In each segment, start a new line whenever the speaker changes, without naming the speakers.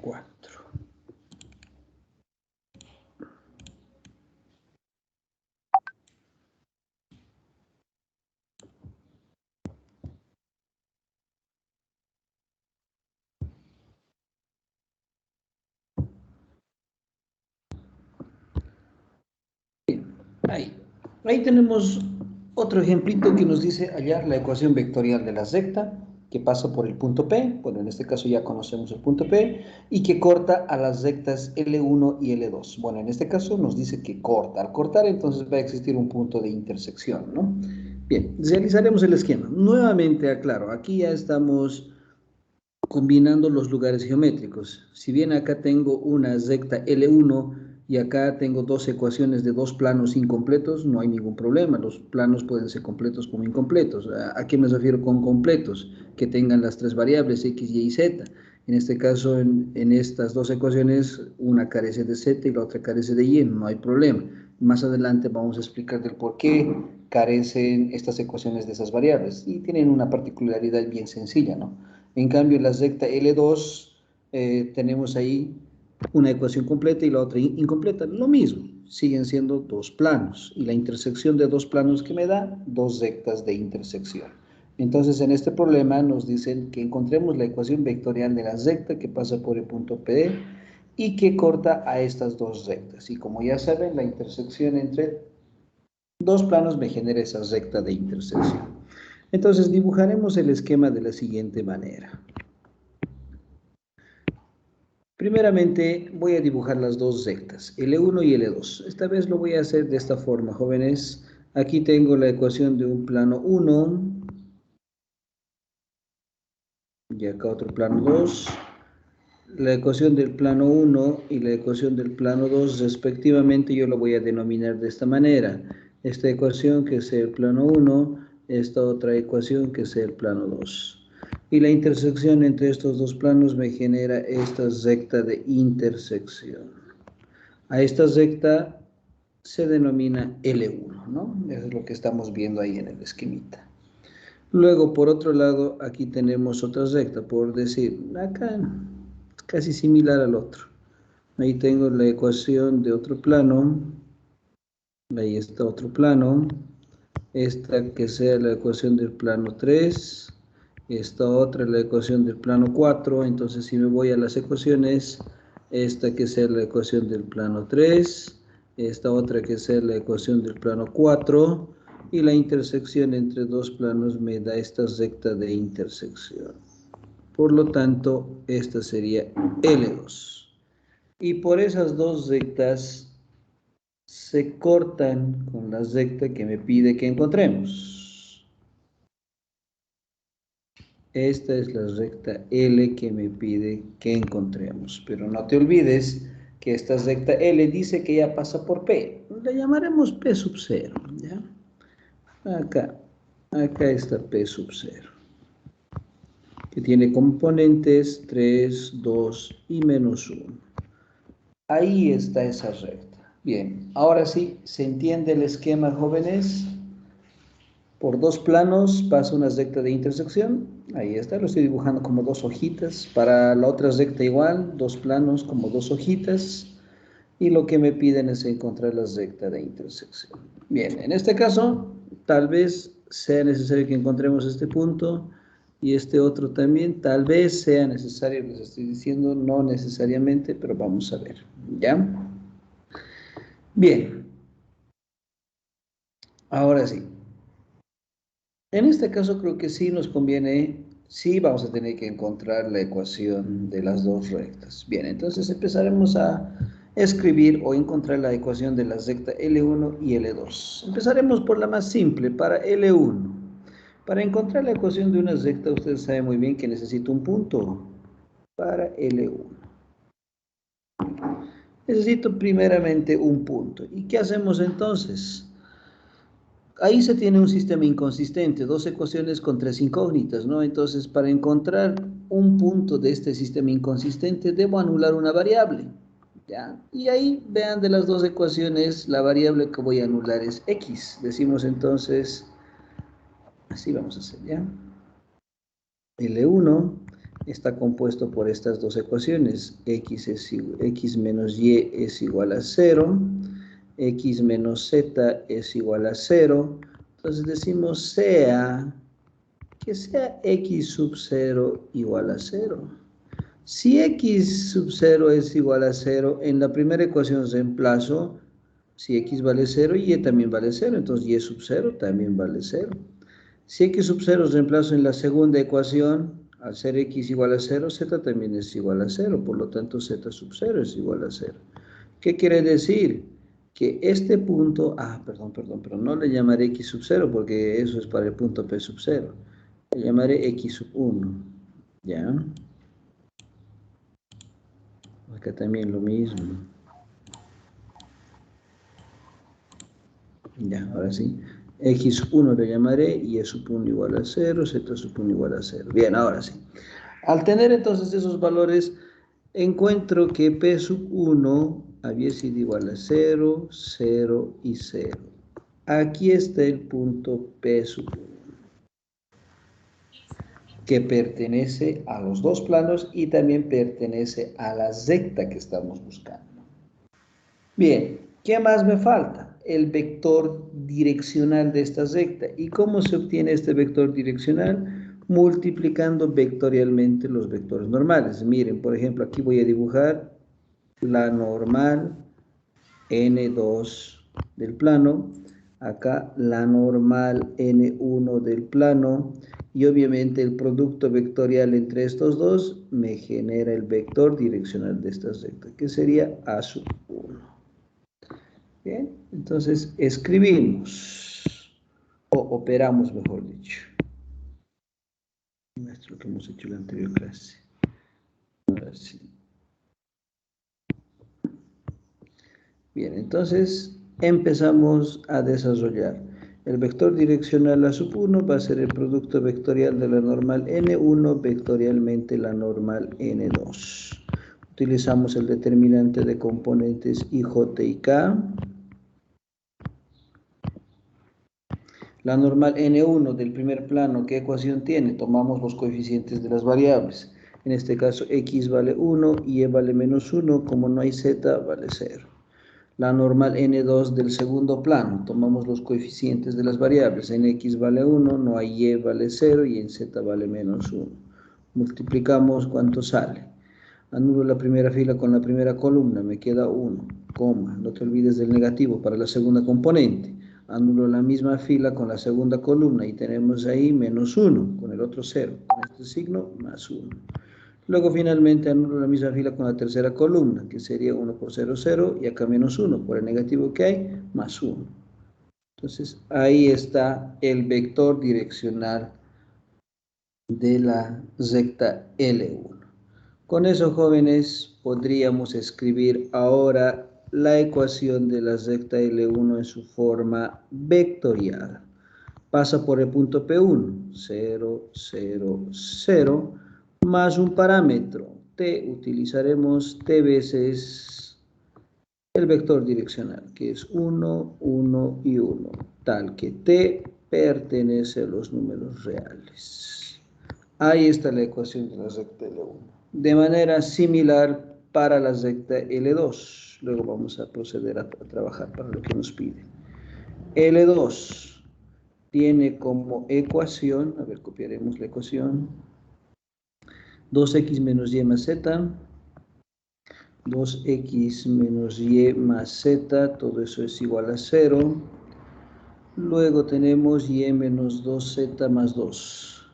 4. Ahí tenemos otro ejemplito que nos dice hallar la ecuación vectorial de la recta que pasa por el punto P, bueno, en este caso ya conocemos el punto P, y que corta a las rectas L1 y L2. Bueno, en este caso nos dice que corta. Al cortar, entonces va a existir un punto de intersección, ¿no? Bien, realizaremos el esquema. Nuevamente aclaro, aquí ya estamos combinando los lugares geométricos. Si bien acá tengo una recta L1 y acá tengo dos ecuaciones de dos planos incompletos, no hay ningún problema. Los planos pueden ser completos como incompletos. ¿A qué me refiero con completos? Que tengan las tres variables X, Y y Z. En este caso, en estas dos ecuaciones, una carece de Z y la otra carece de Y, no hay problema. Más adelante vamos a explicar del por qué carecen estas ecuaciones de esas variables y tienen una particularidad bien sencilla, ¿no? En cambio, en la recta L2 tenemos ahí una ecuación completa y la otra incompleta. Lo mismo, siguen siendo dos planos. Y la intersección de dos planos que me da, dos rectas de intersección. Entonces, en este problema nos dicen que encontremos la ecuación vectorial de la recta que pasa por el punto P y que corta a estas dos rectas. Y como ya saben, la intersección entre dos planos me genera esa recta de intersección. Entonces, dibujaremos el esquema de la siguiente manera. Primeramente voy a dibujar las dos rectas, L1 y L2. Esta vez lo voy a hacer de esta forma, jóvenes. Aquí tengo la ecuación de un plano 1, y acá otro plano 2. La ecuación del plano 1 y la ecuación del plano 2 respectivamente yo lo voy a denominar de esta manera. Esta ecuación que es el plano 1, esta otra ecuación que es el plano 2. Y la intersección entre estos dos planos me genera esta recta de intersección. A esta recta se denomina L1, ¿no? Eso es lo que estamos viendo ahí en el esquemita. Luego, por otro lado, aquí tenemos otra recta, por decir, acá casi similar al otro. Ahí tengo la ecuación de otro plano, ahí está otro plano, esta que sea la ecuación del plano 3, esta otra la ecuación del plano 4, entonces si me voy a las ecuaciones, esta que sea la ecuación del plano 3, esta otra que sea la ecuación del plano 4, y la intersección entre dos planos me da esta recta de intersección. Por lo tanto, esta sería L2. Y por esas dos rectas se cortan con la recta que me pide que encontremos. Esta es la recta L que me pide que encontremos. Pero no te olvides que esta recta L dice que ya pasa por P. La llamaremos P sub 0, ¿ya? Acá está P sub 0, que tiene componentes 3, 2 y menos 1. Ahí está esa recta. Bien, ahora sí, ¿se entiende el esquema, jóvenes? Por dos planos pasa una recta de intersección. Ahí está, lo estoy dibujando como dos hojitas. Para la otra recta igual, dos planos como dos hojitas. Y lo que me piden es encontrar la recta de intersección. Bien, en este caso, tal vez sea necesario que encontremos este punto y este otro también. Tal vez sea necesario, les estoy diciendo, no necesariamente, pero vamos a ver. ¿Ya? Bien, ahora sí. En este caso creo que sí nos conviene, sí vamos a tener que encontrar la ecuación de las dos rectas. Bien, entonces empezaremos a escribir o encontrar la ecuación de la recta L1 y L2. Empezaremos por la más simple, para L1. Para encontrar la ecuación de una recta, ustedes saben muy bien que necesito un punto para L1. Necesito primeramente un punto. ¿Y qué hacemos entonces? Ahí se tiene un sistema inconsistente, dos ecuaciones con tres incógnitas, ¿no? Entonces, para encontrar un punto de este sistema inconsistente, debo anular una variable, ¿ya? Y ahí, vean, de las dos ecuaciones, la variable que voy a anular es x. Decimos entonces, así vamos a hacer, ¿ya? L1 está compuesto por estas dos ecuaciones. X menos y es igual a 0, x menos z es igual a 0. Entonces decimos que sea x sub 0 igual a 0. Si x sub 0 es igual a 0, en la primera ecuación reemplazo, si x vale 0, y también vale 0, entonces y sub 0 también vale 0. Si x sub 0 reemplazo en la segunda ecuación, al ser x igual a 0, z también es igual a 0, por lo tanto z sub 0 es igual a 0. ¿Qué quiere decir? Que este punto, pero no le llamaré x sub 0 porque eso es para el punto P sub 0. Le llamaré x sub 1, ¿ya? Acá también lo mismo. Ya, ahora sí. X1 le llamaré y E sub 1 igual a 0, Z sub 1 igual a 0. Bien, ahora sí. Al tener entonces esos valores, encuentro que P sub 1 había sido igual a 0, 0 y 0. Aquí está el punto P sub 1, que pertenece a los dos planos y también pertenece a la recta que estamos buscando. Bien, ¿qué más me falta? El vector direccional de esta recta. ¿Y cómo se obtiene este vector direccional? Multiplicando vectorialmente los vectores normales. Miren, por ejemplo, aquí voy a dibujar la normal N2 del plano, acá la normal N1 del plano, y obviamente el producto vectorial entre estos dos me genera el vector direccional de esta recta, que sería A sub 1. Bien, entonces escribimos, o operamos, mejor dicho. Esto es lo que hemos hecho en la anterior clase. Ahora sí. Bien, entonces empezamos a desarrollar. El vector direccional A sub 1 va a ser el producto vectorial de la normal N1 vectorialmente la normal N2. Utilizamos el determinante de componentes I, J y K. La normal N1 del primer plano, ¿qué ecuación tiene? Tomamos los coeficientes de las variables. En este caso, X vale 1 y E vale menos 1. Como no hay Z, vale 0. La normal N2 del segundo plano, tomamos los coeficientes de las variables. En X vale 1, no hay Y vale 0 y en Z vale menos 1. Multiplicamos, ¿cuánto sale? Anulo la primera fila con la primera columna, me queda 1, coma. No te olvides del negativo para la segunda componente. Anulo la misma fila con la segunda columna y tenemos ahí menos 1, con el otro 0, con este signo más 1. Luego finalmente anulo la misma fila con la tercera columna, que sería 1 por 0, 0, y acá menos 1, por el negativo que hay, más 1. Entonces ahí está el vector direccional de la recta L1. Con eso, jóvenes, podríamos escribir ahora la ecuación de la recta L1 en su forma vectorial. Pasa por el punto P1, 0, 0, 0, más un parámetro, T. Utilizaremos T veces el vector direccional, que es 1, 1 y 1, tal que T pertenece a los números reales. Ahí está la ecuación de la recta L1. De manera similar para la recta L2. Luego vamos a proceder a trabajar para lo que nos pide. L2 tiene como ecuación, a ver, copiaremos la ecuación, 2x menos y más z, 2x menos y más z, todo eso es igual a 0. Luego tenemos y menos 2z más 2.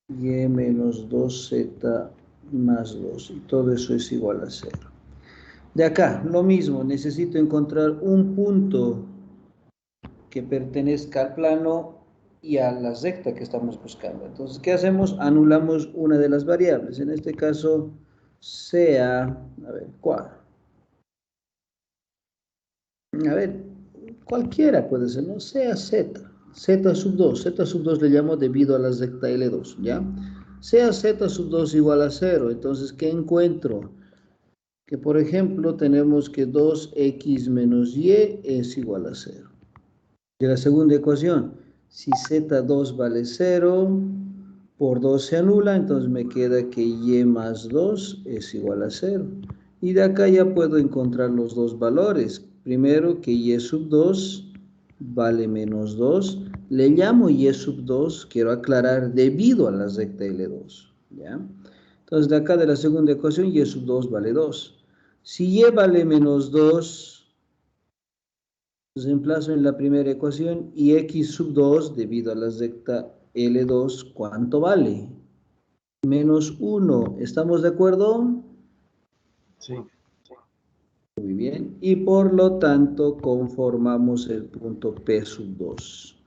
Y menos 2z más 2. Y todo eso es igual a 0. De acá, lo mismo, necesito encontrar un punto que pertenezca al plano y a la recta que estamos buscando. Entonces, ¿qué hacemos? Anulamos una de las variables. En este caso, sea, a ver, ¿cuál? A ver, cualquiera puede ser, ¿no? Sea z. Z sub 2. Z sub 2 le llamo debido a la recta L2, ¿ya? Sea z sub 2 igual a 0. Entonces, ¿qué encuentro? Que, por ejemplo, tenemos que 2x menos y es igual a 0. De la segunda ecuación, si z2 vale 0, por 2 se anula, entonces me queda que y más 2 es igual a 0. Y de acá ya puedo encontrar los dos valores. Primero que y sub 2 vale menos 2. Le llamo y sub 2, quiero aclarar, debido a la recta L2. ¿Ya? Entonces de acá de la segunda ecuación y sub 2 vale 2. Si y vale menos 2, reemplazo en la primera ecuación y x sub 2 debido a la recta L2, ¿cuánto vale? Menos 1, ¿estamos de acuerdo?
Sí.
Muy bien, y por lo tanto conformamos el punto P sub 2.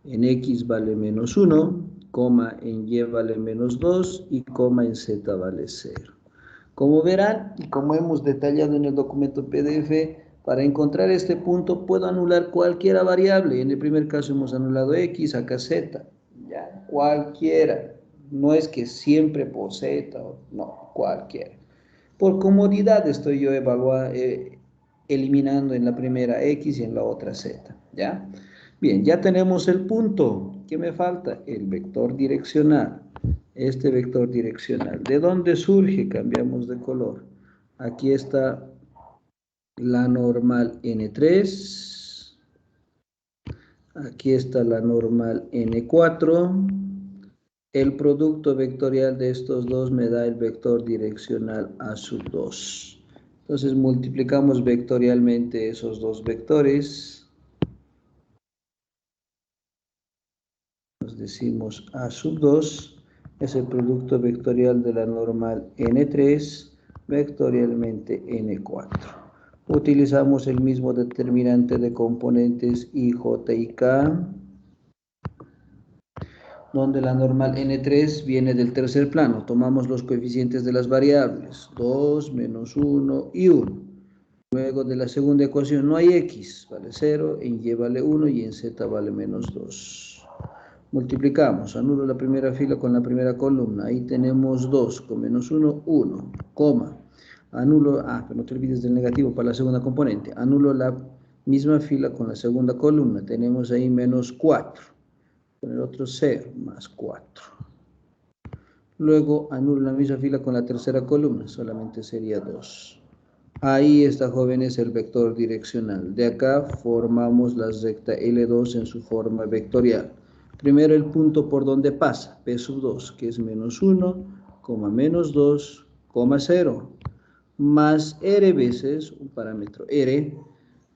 En X vale menos 1, coma en Y vale menos 2 y coma en Z vale 0. Como verán, y como hemos detallado en el documento PDF, para encontrar este punto puedo anular cualquiera variable. En el primer caso hemos anulado X, acá Z. Ya, cualquiera. No es que siempre por Z, no, cualquiera. Por comodidad estoy yo eliminando en la primera X y en la otra Z, ¿ya? Bien, ya tenemos el punto. ¿Qué me falta? El vector direccional. Este vector direccional. ¿De dónde surge? Cambiamos de color. Aquí está la normal N3. Aquí está la normal N4. El producto vectorial de estos dos me da el vector direccional A sub 2. Entonces multiplicamos vectorialmente esos dos vectores. Nos decimos A sub 2 es el producto vectorial de la normal N3 vectorialmente N4. Utilizamos el mismo determinante de componentes I, J y K, donde la normal N3 viene del tercer plano. Tomamos los coeficientes de las variables, 2, menos 1 y 1. Luego de la segunda ecuación no hay X, vale 0, en Y vale 1 y en Z vale menos 2. Multiplicamos, anulo la primera fila con la primera columna, ahí tenemos 2, con menos 1, 1, coma. Anulo, pero no te olvides del negativo para la segunda componente. Anulo la misma fila con la segunda columna, tenemos ahí menos 4. Con el otro 0, más 4. Luego anulo la misma fila con la tercera columna, solamente sería 2. Ahí está, jóvenes, el vector direccional. De acá formamos la recta L2 en su forma vectorial. Primero el punto por donde pasa, P sub 2, que es menos 1, menos 2, 0, más R veces un parámetro R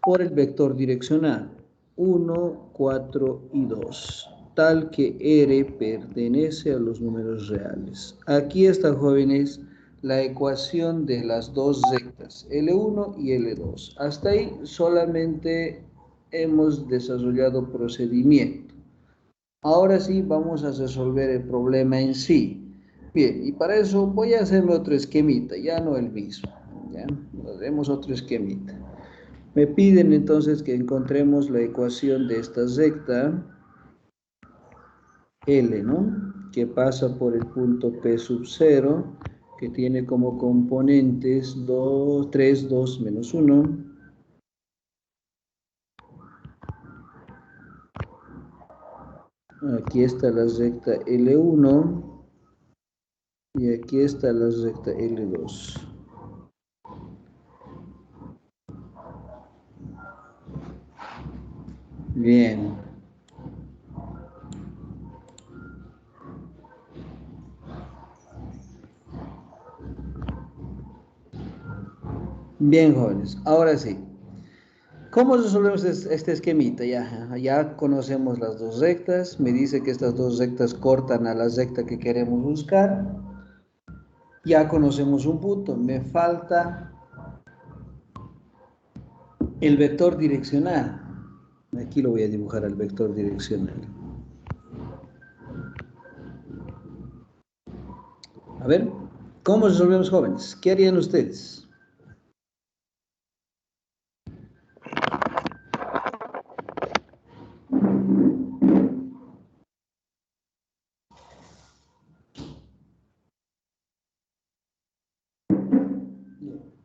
por el vector direccional 1, 4 y 2, tal que R pertenece a los números reales. Aquí está, jóvenes, la ecuación de las dos rectas, L1 y L2. Hasta ahí solamente hemos desarrollado procedimiento. Ahora sí vamos a resolver el problema en sí. Bien, y para eso voy a hacerme otro esquemita, ya no el mismo. ¿Ya? Haremos otro esquemita. Me piden entonces que encontremos la ecuación de esta recta L, ¿no? Que pasa por el punto P sub 0, que tiene como componentes 2, 3, 2, menos 1. Aquí está la recta L1 y aquí está la recta L2. Bien. Bien, jóvenes. Ahora sí. ¿Cómo resolvemos este esquemita? Ya conocemos las dos rectas. Me dice que estas dos rectas cortan a la recta que queremos buscar. Ya conocemos un punto. Me falta el vector direccional. Aquí lo voy a dibujar al vector direccional. A ver, ¿cómo resolvemos, jóvenes? ¿Qué harían ustedes?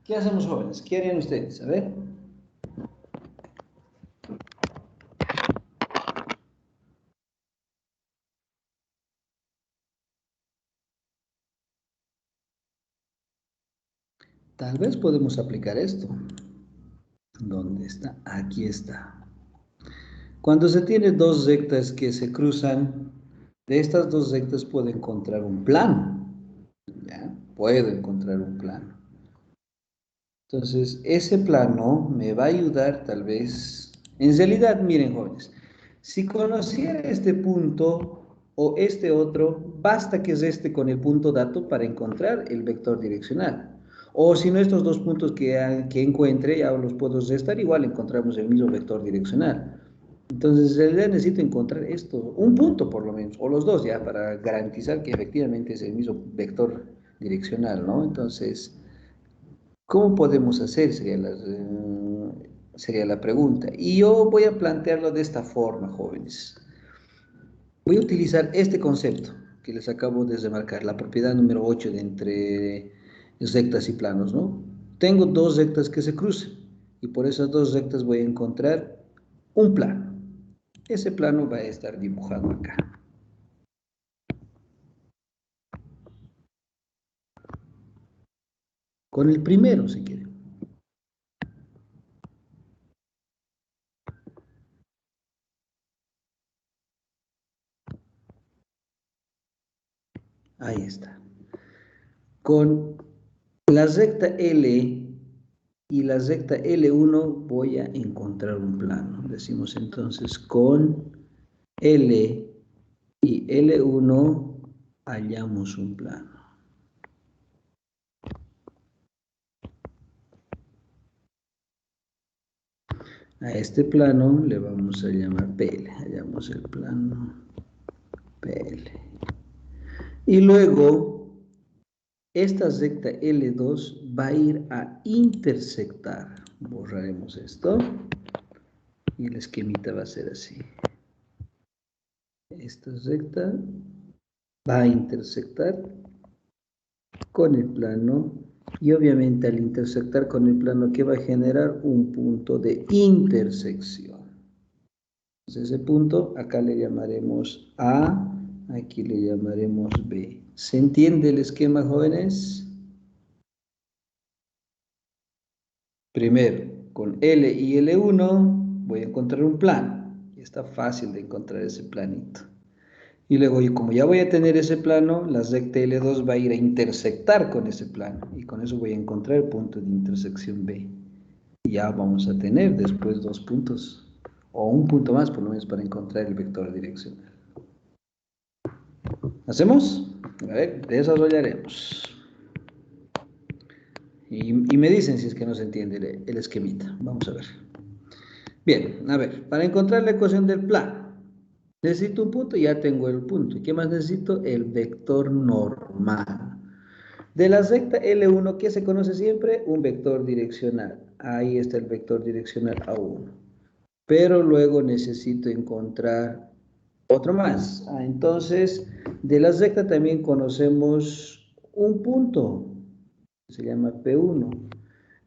¿Qué hacemos, jóvenes? ¿Qué harían ustedes? A ver. Tal vez podemos aplicar esto. ¿Dónde está? Aquí está. Cuando se tiene dos rectas que se cruzan, de estas dos rectas puedo encontrar un plano. ¿Ya? Puedo encontrar un plano. Entonces, ese plano me va a ayudar tal vez. En realidad, miren, jóvenes, si conociera este punto o este otro, basta que reste con el punto dato para encontrar el vector direccional. O si no, estos dos puntos que encuentre, ya los puedo restar, igual encontramos el mismo vector direccional. Entonces, en realidad necesito encontrar esto, un punto por lo menos, o los dos ya, para garantizar que efectivamente es el mismo vector direccional, ¿no? Entonces, ¿cómo podemos hacer? Sería la pregunta. Y yo voy a plantearlo de esta forma, jóvenes. Voy a utilizar este concepto que les acabo de remarcar, la propiedad número 8 de entre rectas y planos, ¿no? Tengo dos rectas que se cruzan y por esas dos rectas voy a encontrar un plano. Ese plano va a estar dibujado acá. Con el primero, si quieren. Ahí está. Con la recta L y la recta L1 voy a encontrar un plano. Decimos entonces con L y L1 hallamos un plano. A este plano le vamos a llamar PL. Hallamos el plano PL. Y luego, esta recta L2 va a ir a intersectar. Borraremos esto. Y el esquemita va a ser así. Esta recta va a intersectar con el plano y obviamente al intersectar con el plano que va a generar un punto de intersección. Entonces ese punto acá le llamaremos A, aquí le llamaremos B. ¿Se entiende el esquema, jóvenes? Primero, con L y L1 voy a encontrar un plano. Y está fácil de encontrar ese planito. Y luego, como ya voy a tener ese plano, la recta L2 va a ir a intersectar con ese plano. Y con eso voy a encontrar el punto de intersección B. Y ya vamos a tener después dos puntos, o un punto más por lo menos para encontrar el vector direccional. ¿Hacemos? A ver, desarrollaremos. Y me dicen si es que no se entiende el esquemita. Vamos a ver. Bien, a ver, para encontrar la ecuación del plano, necesito un punto, ya tengo el punto. ¿Y qué más necesito? El vector normal. De la recta L1, ¿qué se conoce siempre? Un vector direccional. Ahí está el vector direccional A1. Pero luego necesito encontrar otro más. Entonces, de la recta también conocemos un punto, se llama P1.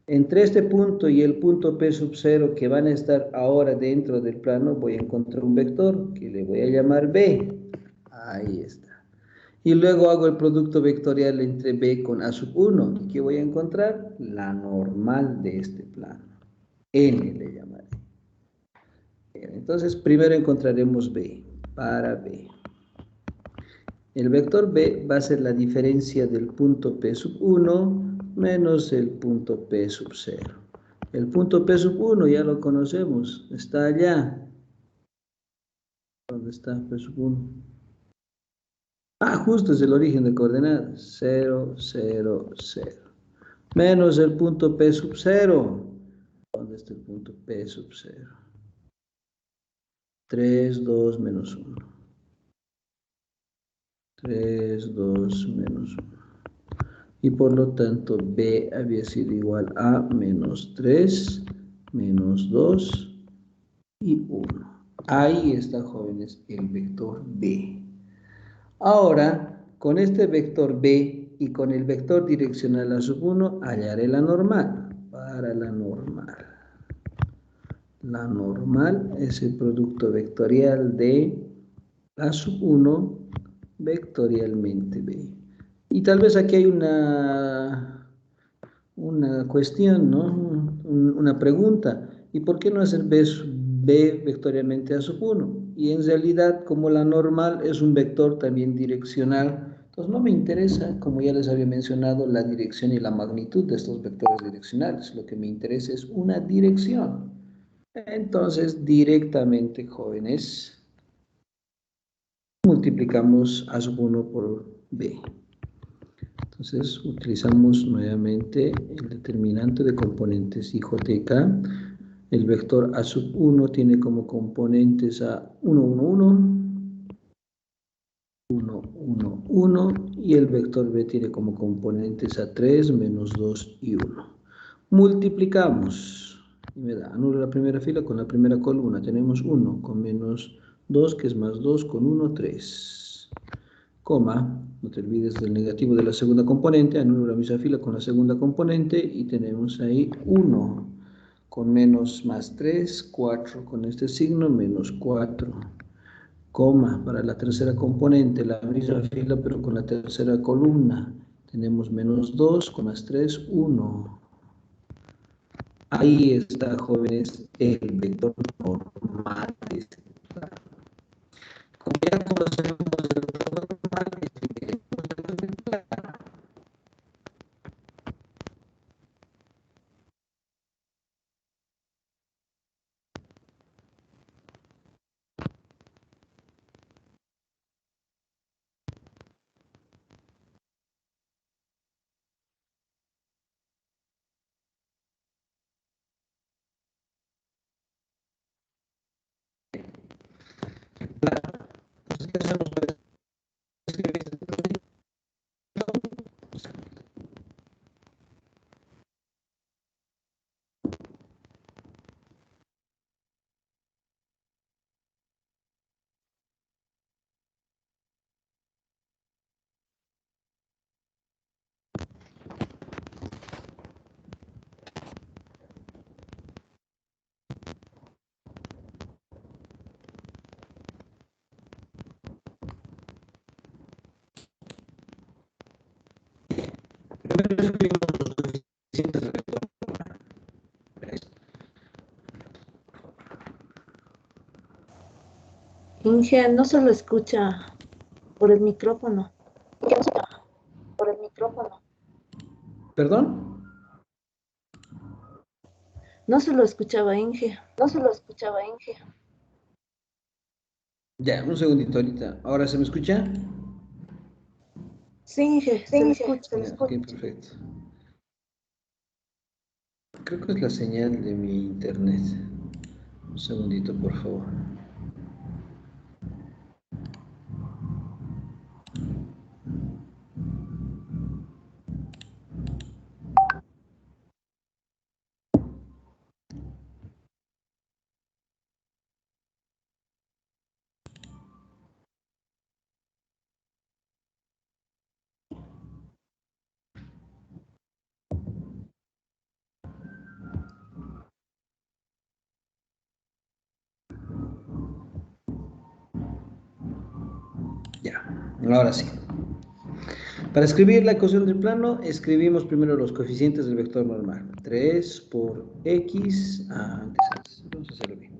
Entre este punto y el punto P sub 0 que van a estar ahora dentro del plano, voy a encontrar un vector que le voy a llamar B. Ahí está. Y luego hago el producto vectorial entre B con A sub 1. ¿Y qué voy a encontrar? La normal de este plano. N le llamaré. Entonces, primero encontraremos B, para B. El vector B va a ser la diferencia del punto P sub 1 menos el punto P sub 0. El punto P sub 1 ya lo conocemos, está allá. ¿Dónde está P sub 1? Justo es el origen de coordenadas, 0, 0, 0. Menos el punto P sub 0. ¿Dónde está el punto P sub 0? 3, 2, menos 1. 3, 2, menos 1. Y por lo tanto B había sido igual a menos 3, menos 2 y 1. Ahí está, jóvenes, el vector B. Ahora, con este vector B y con el vector direccional a sub 1, hallaré la normal. Para la normal. La normal es el producto vectorial de A sub 1 vectorialmente B. Y tal vez aquí hay una cuestión, ¿no? Una pregunta. ¿Y por qué no hacer B vectorialmente a sub 1? Y en realidad, como la normal es un vector también direccional, entonces no me interesa, como ya les había mencionado, la dirección y la magnitud de estos vectores direccionales. Lo que me interesa es una dirección. Entonces, directamente, jóvenes, multiplicamos a sub 1 por B. Entonces, utilizamos nuevamente el determinante de componentes IJK. El vector A sub 1 tiene como componentes a 1, 1, 1, 1, 1, 1, y el vector B tiene como componentes a 3, menos 2 y 1. Multiplicamos, y me da, anulo la primera fila con la primera columna. Tenemos 1 con menos 2, que es más 2, con 1, 3. Coma, no te olvides del negativo de la segunda componente, anulo la misma fila con la segunda componente y tenemos ahí 1 con menos más 3, 4 con este signo, menos 4, coma, para la tercera componente, la misma fila pero con la tercera columna, tenemos menos 2 con más 3, 1. Ahí está, jóvenes, el vector normal. Como ya conocemos el vector normal,
Inge, no se lo escucha por el micrófono.
¿Perdón?
No se lo escuchaba, Inge.
Ya, un segundito ahorita. ¿Ahora se me escucha?
Sí, Inge, se le escucha.
Ya, ok, perfecto. Creo que es la señal de mi internet. Un segundito, por favor. Ya, ahora sí. Para escribir la ecuación del plano, escribimos primero los coeficientes del vector normal. 3 por x, antes, vamos a hacerlo bien.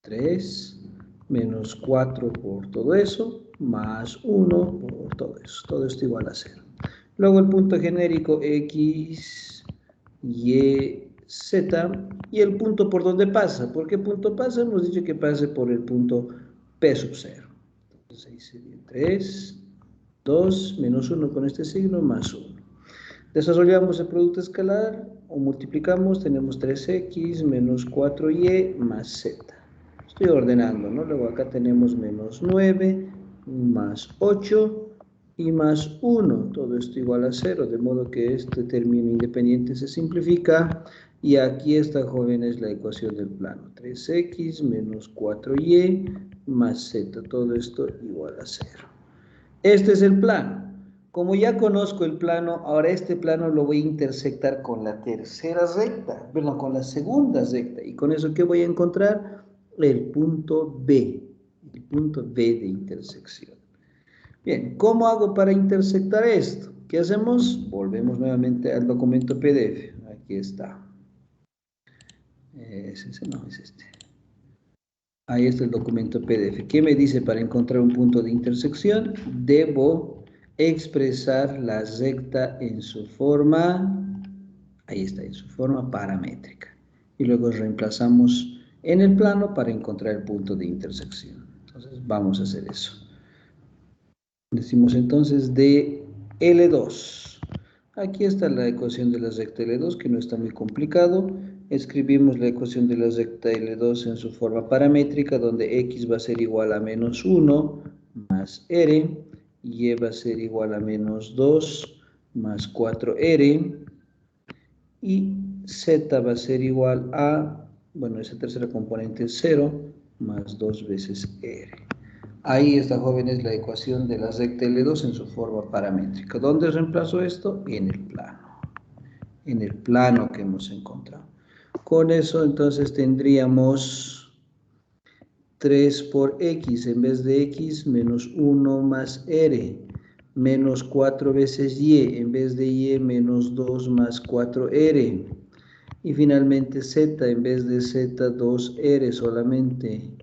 3 menos 4 por todo eso, más 1 por todo eso. Todo esto igual a 0. Luego el punto genérico x, y, z, y el punto por donde pasa. ¿Por qué punto pasa? Hemos dicho que pase por el punto P sub 0. Entonces ahí sería 3, 2, menos 1 con este signo, más 1. Desarrollamos el producto escalar o multiplicamos, tenemos 3x menos 4y más z. Estoy ordenando, ¿no? Luego acá tenemos menos 9 más 8 y más 1. Todo esto igual a 0, de modo que este término independiente se simplifica. Y aquí está, jóvenes, la ecuación del plano. 3x menos 4y más z. Todo esto igual a 0. Este es el plano. Como ya conozco el plano, ahora este plano lo voy a intersectar con la tercera recta, perdón, con la segunda recta. ¿Y con eso qué voy a encontrar? El punto B de intersección. Bien, ¿cómo hago para intersectar esto? ¿Qué hacemos? Volvemos nuevamente al documento PDF. Aquí está. ¿Es ese? No, es este. Ahí está el documento PDF. ¿Qué me dice para encontrar un punto de intersección? Debo expresar la recta en su forma, ahí está, en su forma paramétrica. Y luego reemplazamos en el plano para encontrar el punto de intersección. Entonces vamos a hacer eso. Decimos entonces de L2. Aquí está la ecuación de la recta L2, que no está muy complicado. Escribimos la ecuación de la recta L2 en su forma paramétrica, donde x va a ser igual a menos 1 más r, y va a ser igual a menos 2 más 4r, y z va a ser igual a, bueno, esa tercera componente es 0 más 2 veces r. Ahí está, jóvenes, la ecuación de la recta L2 en su forma paramétrica. ¿Dónde reemplazo esto? En el plano. En el plano que hemos encontrado. Con eso, entonces, tendríamos 3 por x, en vez de x, menos 1 más r, menos 4 veces y, en vez de y, menos 2 más 4r. Y finalmente z, en vez de z, 2r solamente.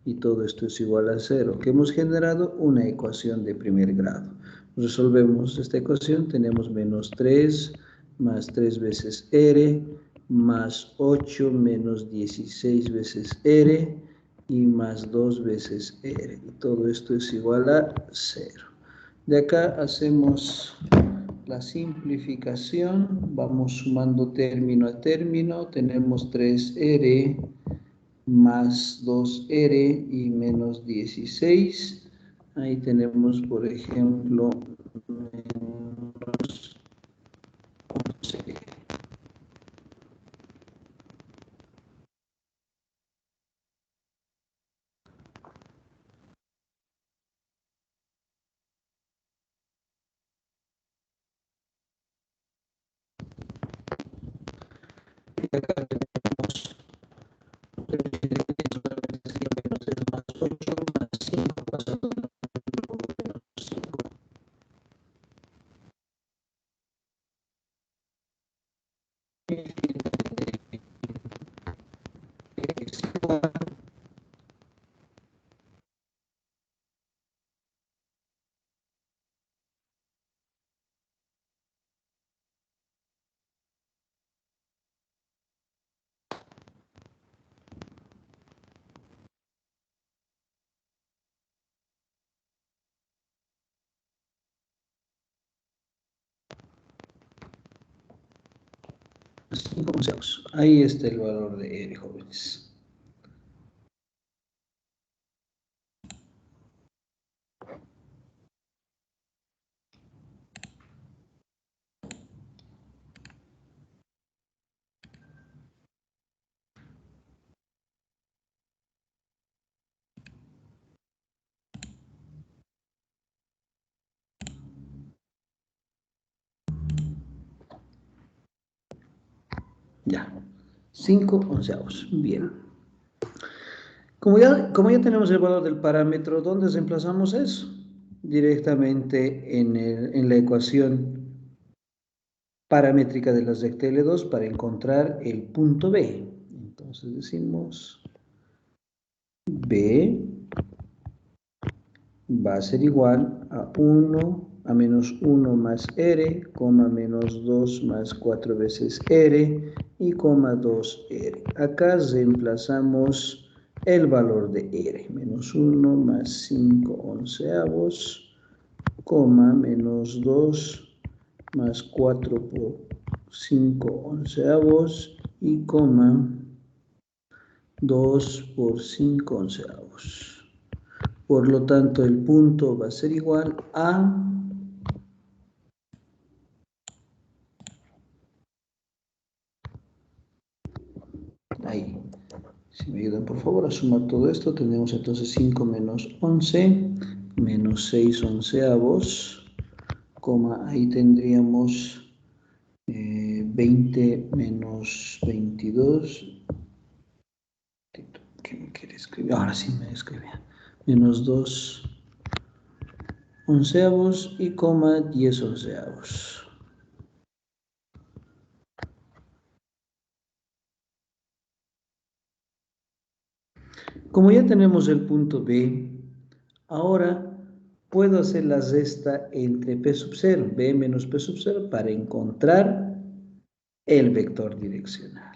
Y todo esto es igual a 0, que hemos generado una ecuación de primer grado. Resolvemos esta ecuación, tenemos menos 3 más 3 veces r, más 8 menos 16 veces r, y más 2 veces r. Y todo esto es igual a 0. De acá hacemos la simplificación, vamos sumando término a término, tenemos 3r más 2r y menos 16. Ahí tenemos, por ejemplo, menos 11. Y acá tenemos más 8 más 5 pasando menos 5. Es igual 5 onceavos. Ahí está el valor de R, jóvenes. Ya, 5 onceavos. Bien. Como ya tenemos el valor del parámetro, ¿dónde reemplazamos eso? Directamente en la ecuación paramétrica de la recta L2 para encontrar el punto B. Entonces decimos B va a ser igual a 1 a menos 1 más r, menos 2 más 4 veces r y 2r. Acá reemplazamos el valor de r, menos 1 más 5 onceavos, menos 2 más 4 por 5 onceavos y 2 por 5 onceavos. Por lo tanto, el punto va a ser igual a ahí. Si me ayudan, por favor, a sumar todo esto, tenemos entonces 5 menos 11, menos 6 onceavos, ahí tendríamos 20 menos 22. ¿Qué me quiere escribir? Ahora sí me escribía. Menos 2 onceavos y coma 10 onceavos. Como ya tenemos el punto B, ahora puedo hacer la resta entre P sub 0, B menos P sub 0, para encontrar el vector direccional.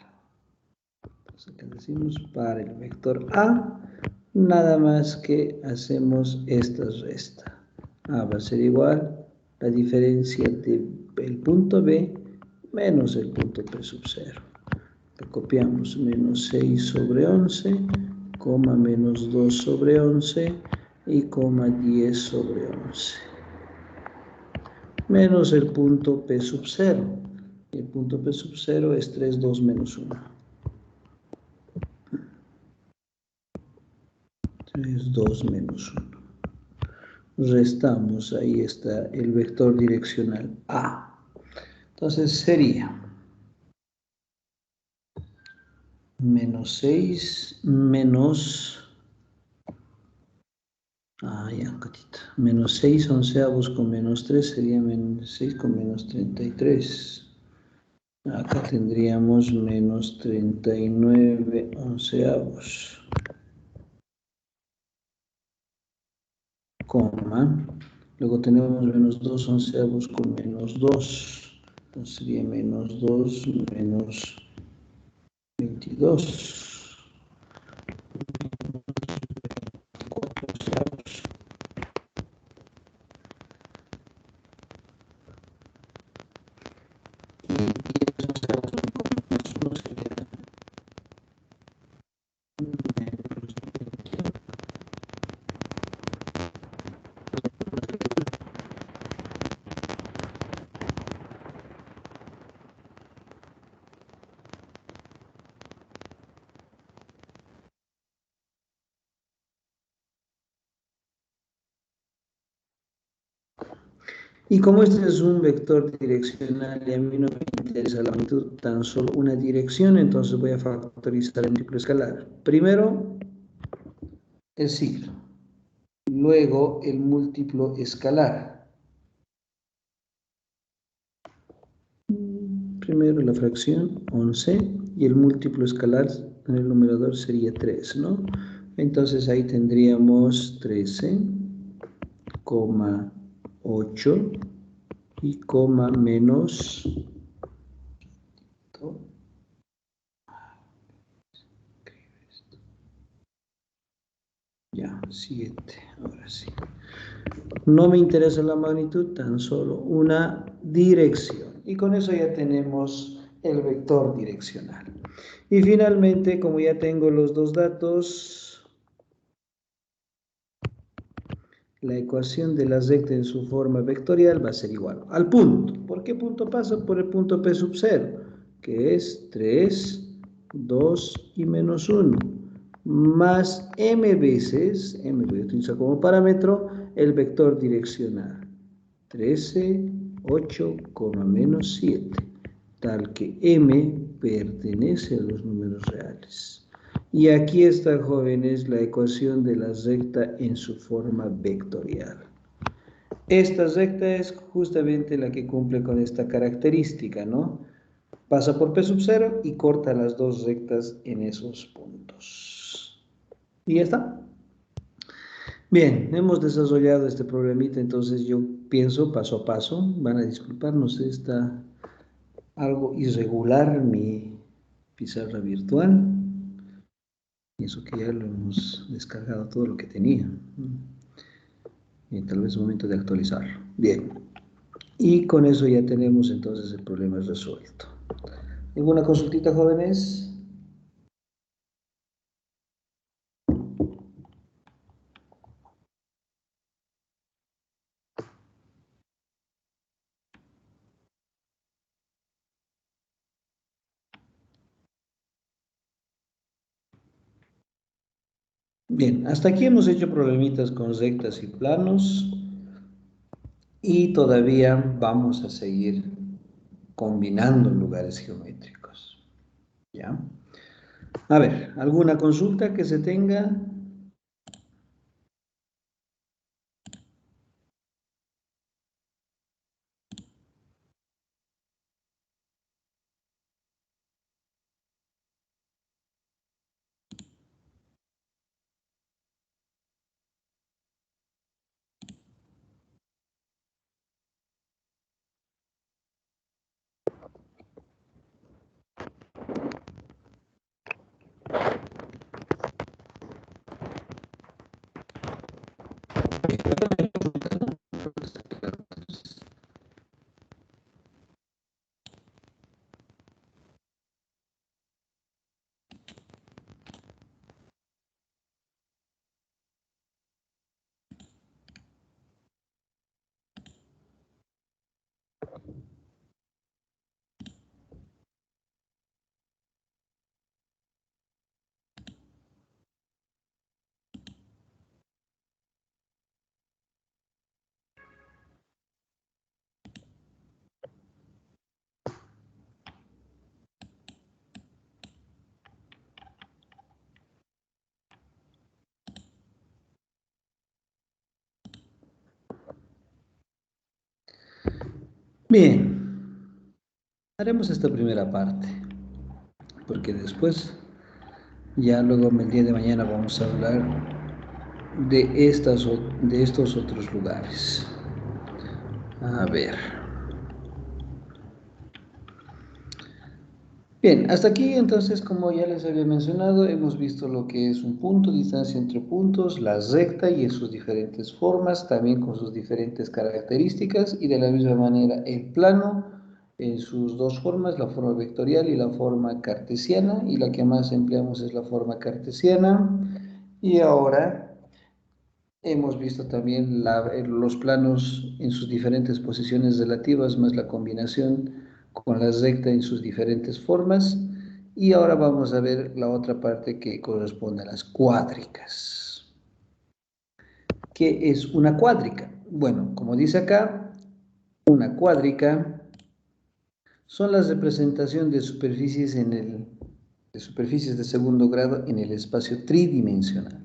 Entonces acá decimos para el vector A, nada más que hacemos esta resta. A va a ser igual la diferencia del punto B menos el punto P sub 0. Le copiamos menos 6 sobre 11, coma menos 2 sobre 11 y coma 10 sobre 11. Menos el punto P sub 0. El punto P sub 0 es 3, 2 menos 1. 3, 2 menos 1. Restamos, ahí está el vector direccional A. Entonces sería menos 6 menos... ya, catita. Menos 6 onceavos con menos 3 sería menos 6 con menos 33. Acá tendríamos menos 39 onceavos. Coma. Luego tenemos menos 2 onceavos con menos 2. Entonces sería menos 2 menos 22. 4 onceavos. Y 10 onceavos con menos 1 sería menos 21. Y como este es un vector direccional y a mí no me interesa la magnitud, tan solo una dirección, entonces voy a factorizar el múltiplo escalar. Primero, el signo. Luego, el múltiplo escalar. Primero la fracción 11 y el múltiplo escalar en el numerador sería 3, ¿no? Entonces ahí tendríamos 13,8 y coma menos... Ya, 7, ahora sí. No me interesa la magnitud, tan solo una dirección. Y con eso ya tenemos el vector direccional. Y finalmente, como ya tengo los dos datos, la ecuación de la recta en su forma vectorial va a ser igual al punto. ¿Por qué punto pasa? Por el punto P sub 0, que es 3, 2 y menos 1. Más m veces, m voy a utilizar como parámetro, el vector direccional. 13, 8, menos 7, tal que m pertenece a los números reales. Y aquí está, jóvenes, la ecuación de la recta en su forma vectorial. Esta recta es justamente la que cumple con esta característica, ¿no? Pasa por P sub 0 y corta las dos rectas en esos puntos. Y ya está. Bien, hemos desarrollado este problemita, entonces yo pienso paso a paso. Van a disculparnos, está algo irregular mi pizarra virtual. Y eso que ya lo hemos descargado todo lo que tenía. Y tal vez es momento de actualizarlo. Bien. Y con eso ya tenemos entonces el problema resuelto. ¿Alguna consultita, jóvenes? Bien, hasta aquí hemos hecho problemitas con rectas y planos y todavía vamos a seguir combinando lugares geométricos. ¿Ya? A ver, ¿alguna consulta que se tenga? Bien, haremos esta primera parte, porque después, ya luego el día de mañana vamos a hablar de estos otros lugares. A ver. Bien, hasta aquí entonces, como ya les había mencionado, hemos visto lo que es un punto, distancia entre puntos, la recta y en sus diferentes formas, también con sus diferentes características, y de la misma manera el plano en sus dos formas, la forma vectorial y la forma cartesiana, y la que más empleamos es la forma cartesiana. Y ahora hemos visto también los planos en sus diferentes posiciones relativas, más la combinación con la recta en sus diferentes formas. Y ahora vamos a ver la otra parte que corresponde a las cuádricas. ¿Qué es una cuádrica? Bueno, como dice acá, una cuádrica son las representaciones de superficies de superficies de segundo grado en el espacio tridimensional,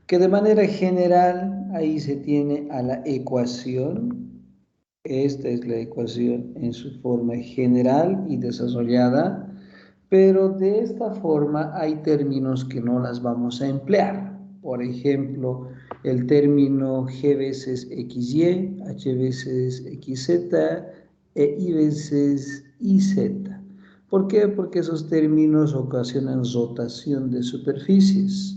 que de manera general ahí se tiene a la ecuación. Esta es la ecuación en su forma general y desarrollada, pero de esta forma hay términos que no las vamos a emplear. Por ejemplo, el término G veces XY, H veces XZ e Y veces IZ. ¿Por qué? Porque esos términos ocasionan rotación de superficies.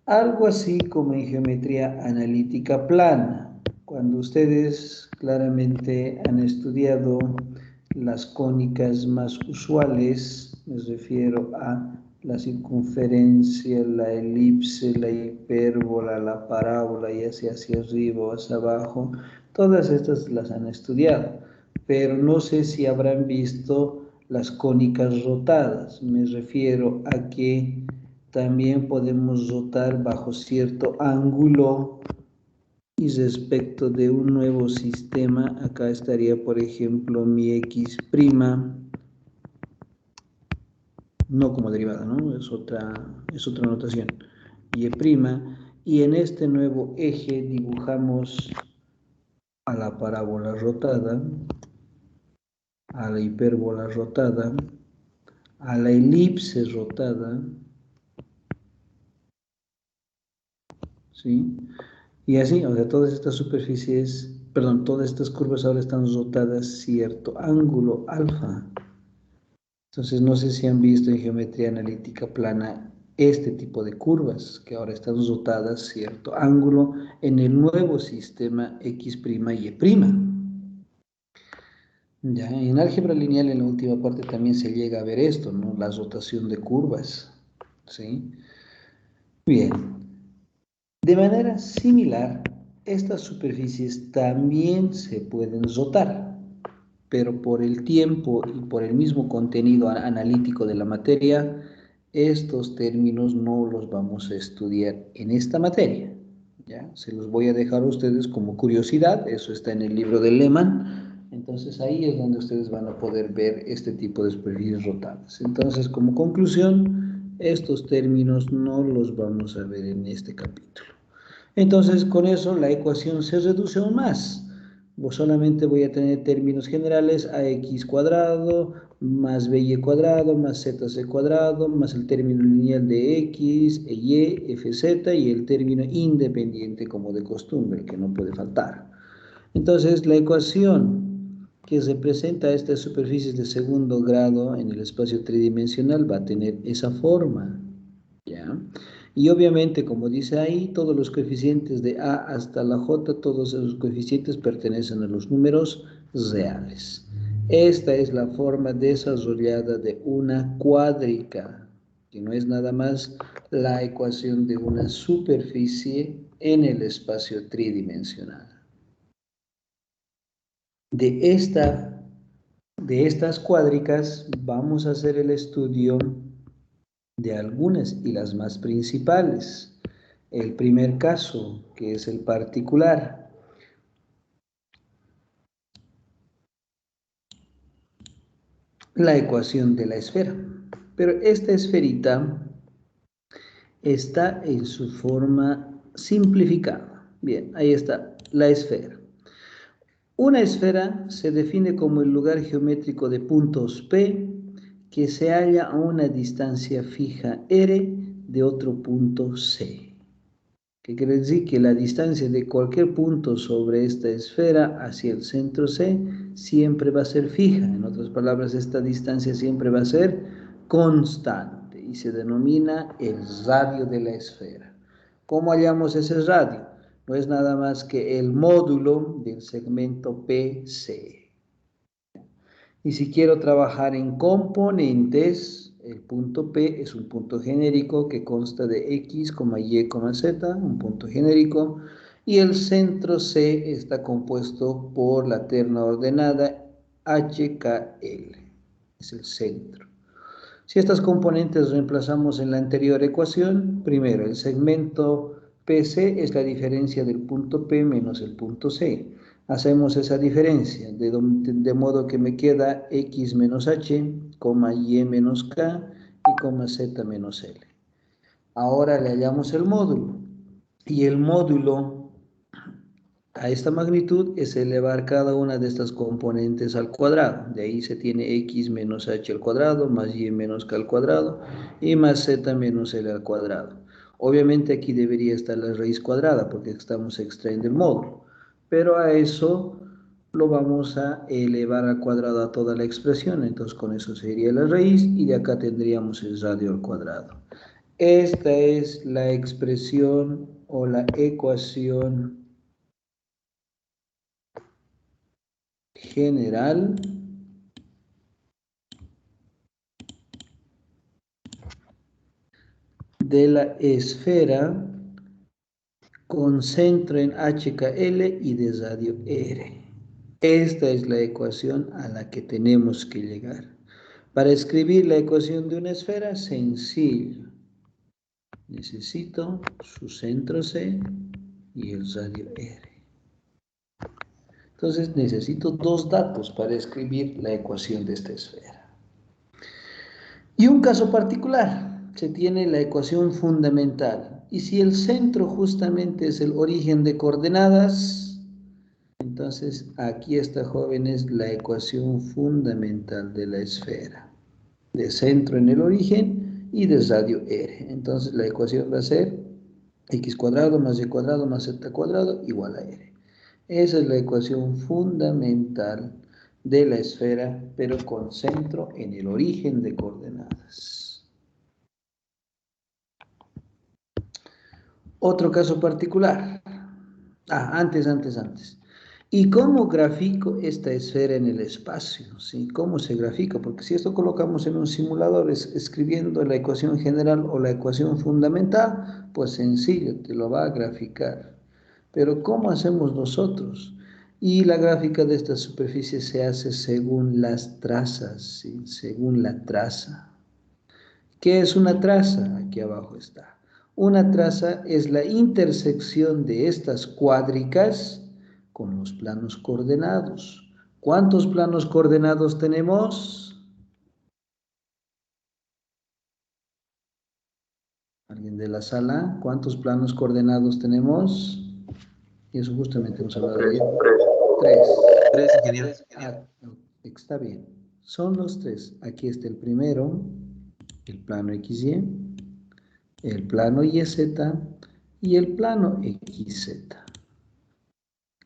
Algo así como en geometría analítica plana. Cuando ustedes claramente han estudiado las cónicas más usuales, me refiero a la circunferencia, la elipse, la hipérbola, la parábola, ya sea hacia arriba o hacia abajo, todas estas las han estudiado, pero no sé si habrán visto las cónicas rotadas. Me refiero a que también podemos rotar bajo cierto ángulo y respecto de un nuevo sistema. Acá estaría, por ejemplo, mi x', no como derivada, ¿no? Es otra notación. Y', y en este nuevo eje dibujamos a la parábola rotada, a la hipérbola rotada, a la elipse rotada, ¿sí? Y así, o sea, todas estas superficies, perdón, todas estas curvas ahora están rotadas cierto ángulo alfa. Entonces, no sé si han visto en geometría analítica plana este tipo de curvas que ahora están rotadas cierto ángulo en el nuevo sistema x' y y'. Ya, en álgebra lineal en la última parte también se llega a ver esto, ¿no? La rotación de curvas, ¿sí? Bien. De manera similar, estas superficies también se pueden rotar, pero por el tiempo y por el mismo contenido analítico de la materia, estos términos no los vamos a estudiar en esta materia. ¿Ya? Se los voy a dejar a ustedes como curiosidad, eso está en el libro de Lehmann, entonces ahí es donde ustedes van a poder ver este tipo de superficies rotadas. Entonces, como conclusión, estos términos no los vamos a ver en este capítulo. Entonces, con eso la ecuación se reduce aún más. Pues solamente voy a tener términos generales: ax cuadrado más by cuadrado más zc cuadrado más el término lineal de x, y, fz y el término independiente como de costumbre, que no puede faltar. Entonces, la ecuación que representa estas superficies de segundo grado en el espacio tridimensional va a tener esa forma. ¿Ya? Y obviamente, como dice ahí, todos los coeficientes de A hasta la J, todos esos coeficientes pertenecen a los números reales. Esta es la forma desarrollada de una cuádrica, que no es nada más la ecuación de una superficie en el espacio tridimensional. De estas cuádricas vamos a hacer el estudio de algunas y las más principales. El primer caso, que es el particular. La ecuación de la esfera. Pero esta esferita está en su forma simplificada. Bien, ahí está, la esfera. Una esfera se define como el lugar geométrico de puntos P que se halla a una distancia fija R de otro punto C. ¿Qué quiere decir? Que la distancia de cualquier punto sobre esta esfera hacia el centro C siempre va a ser fija. En otras palabras, esta distancia siempre va a ser constante y se denomina el radio de la esfera. ¿Cómo hallamos ese radio? No es nada más que el módulo del segmento PC. Y si quiero trabajar en componentes, el punto P es un punto genérico que consta de X, Y, Z, un punto genérico, y el centro C está compuesto por la terna ordenada HKL, es el centro. Si estas componentes reemplazamos en la anterior ecuación, primero el segmento PC es la diferencia del punto P menos el punto C. Hacemos esa diferencia, de modo que me queda X menos H, Y menos K y Z menos L. Ahora le hallamos el módulo. Y el módulo a esta magnitud es elevar cada una de estas componentes al cuadrado. De ahí se tiene X menos H al cuadrado, más Y menos K al cuadrado, y más Z menos L al cuadrado. Obviamente aquí debería estar la raíz cuadrada, porque estamos extrayendo el módulo. Pero a eso lo vamos a elevar al cuadrado a toda la expresión. Entonces con eso sería la raíz, y de acá tendríamos el radio al cuadrado. Esta es la expresión o la ecuación general de la esfera con centro en HKL y de radio R. Esta es la ecuación a la que tenemos que llegar. Para escribir la ecuación de una esfera, sencillo. Necesito su centro C y el radio R. Entonces necesito dos datos para escribir la ecuación de esta esfera. Y un caso particular, se tiene la ecuación fundamental. Y si el centro justamente es el origen de coordenadas, entonces aquí está, jóvenes, la ecuación fundamental de la esfera. De centro en el origen y de radio R. Entonces la ecuación va a ser x cuadrado más y cuadrado más z cuadrado igual a r. Esa es la ecuación fundamental de la esfera, pero con centro en el origen de coordenadas. Otro caso particular. Antes. ¿Y cómo grafico esta esfera en el espacio? ¿Sí? ¿Cómo se grafica? Porque si esto colocamos en un simulador escribiendo la ecuación general o la ecuación fundamental, pues sencillo, te lo va a graficar. Pero ¿cómo hacemos nosotros? Y la gráfica de esta superficie se hace según las trazas, ¿sí? Según la traza. ¿Qué es una traza? Aquí abajo está. Una traza es la intersección de estas cuádricas con los planos coordenados. ¿Cuántos planos coordenados tenemos? ¿Alguien de la sala? ¿Cuántos planos coordenados tenemos? Y eso justamente hemos hablado de ello. Tres.
Tres, ingeniero.
Está bien. Son los tres. Aquí está el primero, el plano XY, el plano YZ y el plano XZ.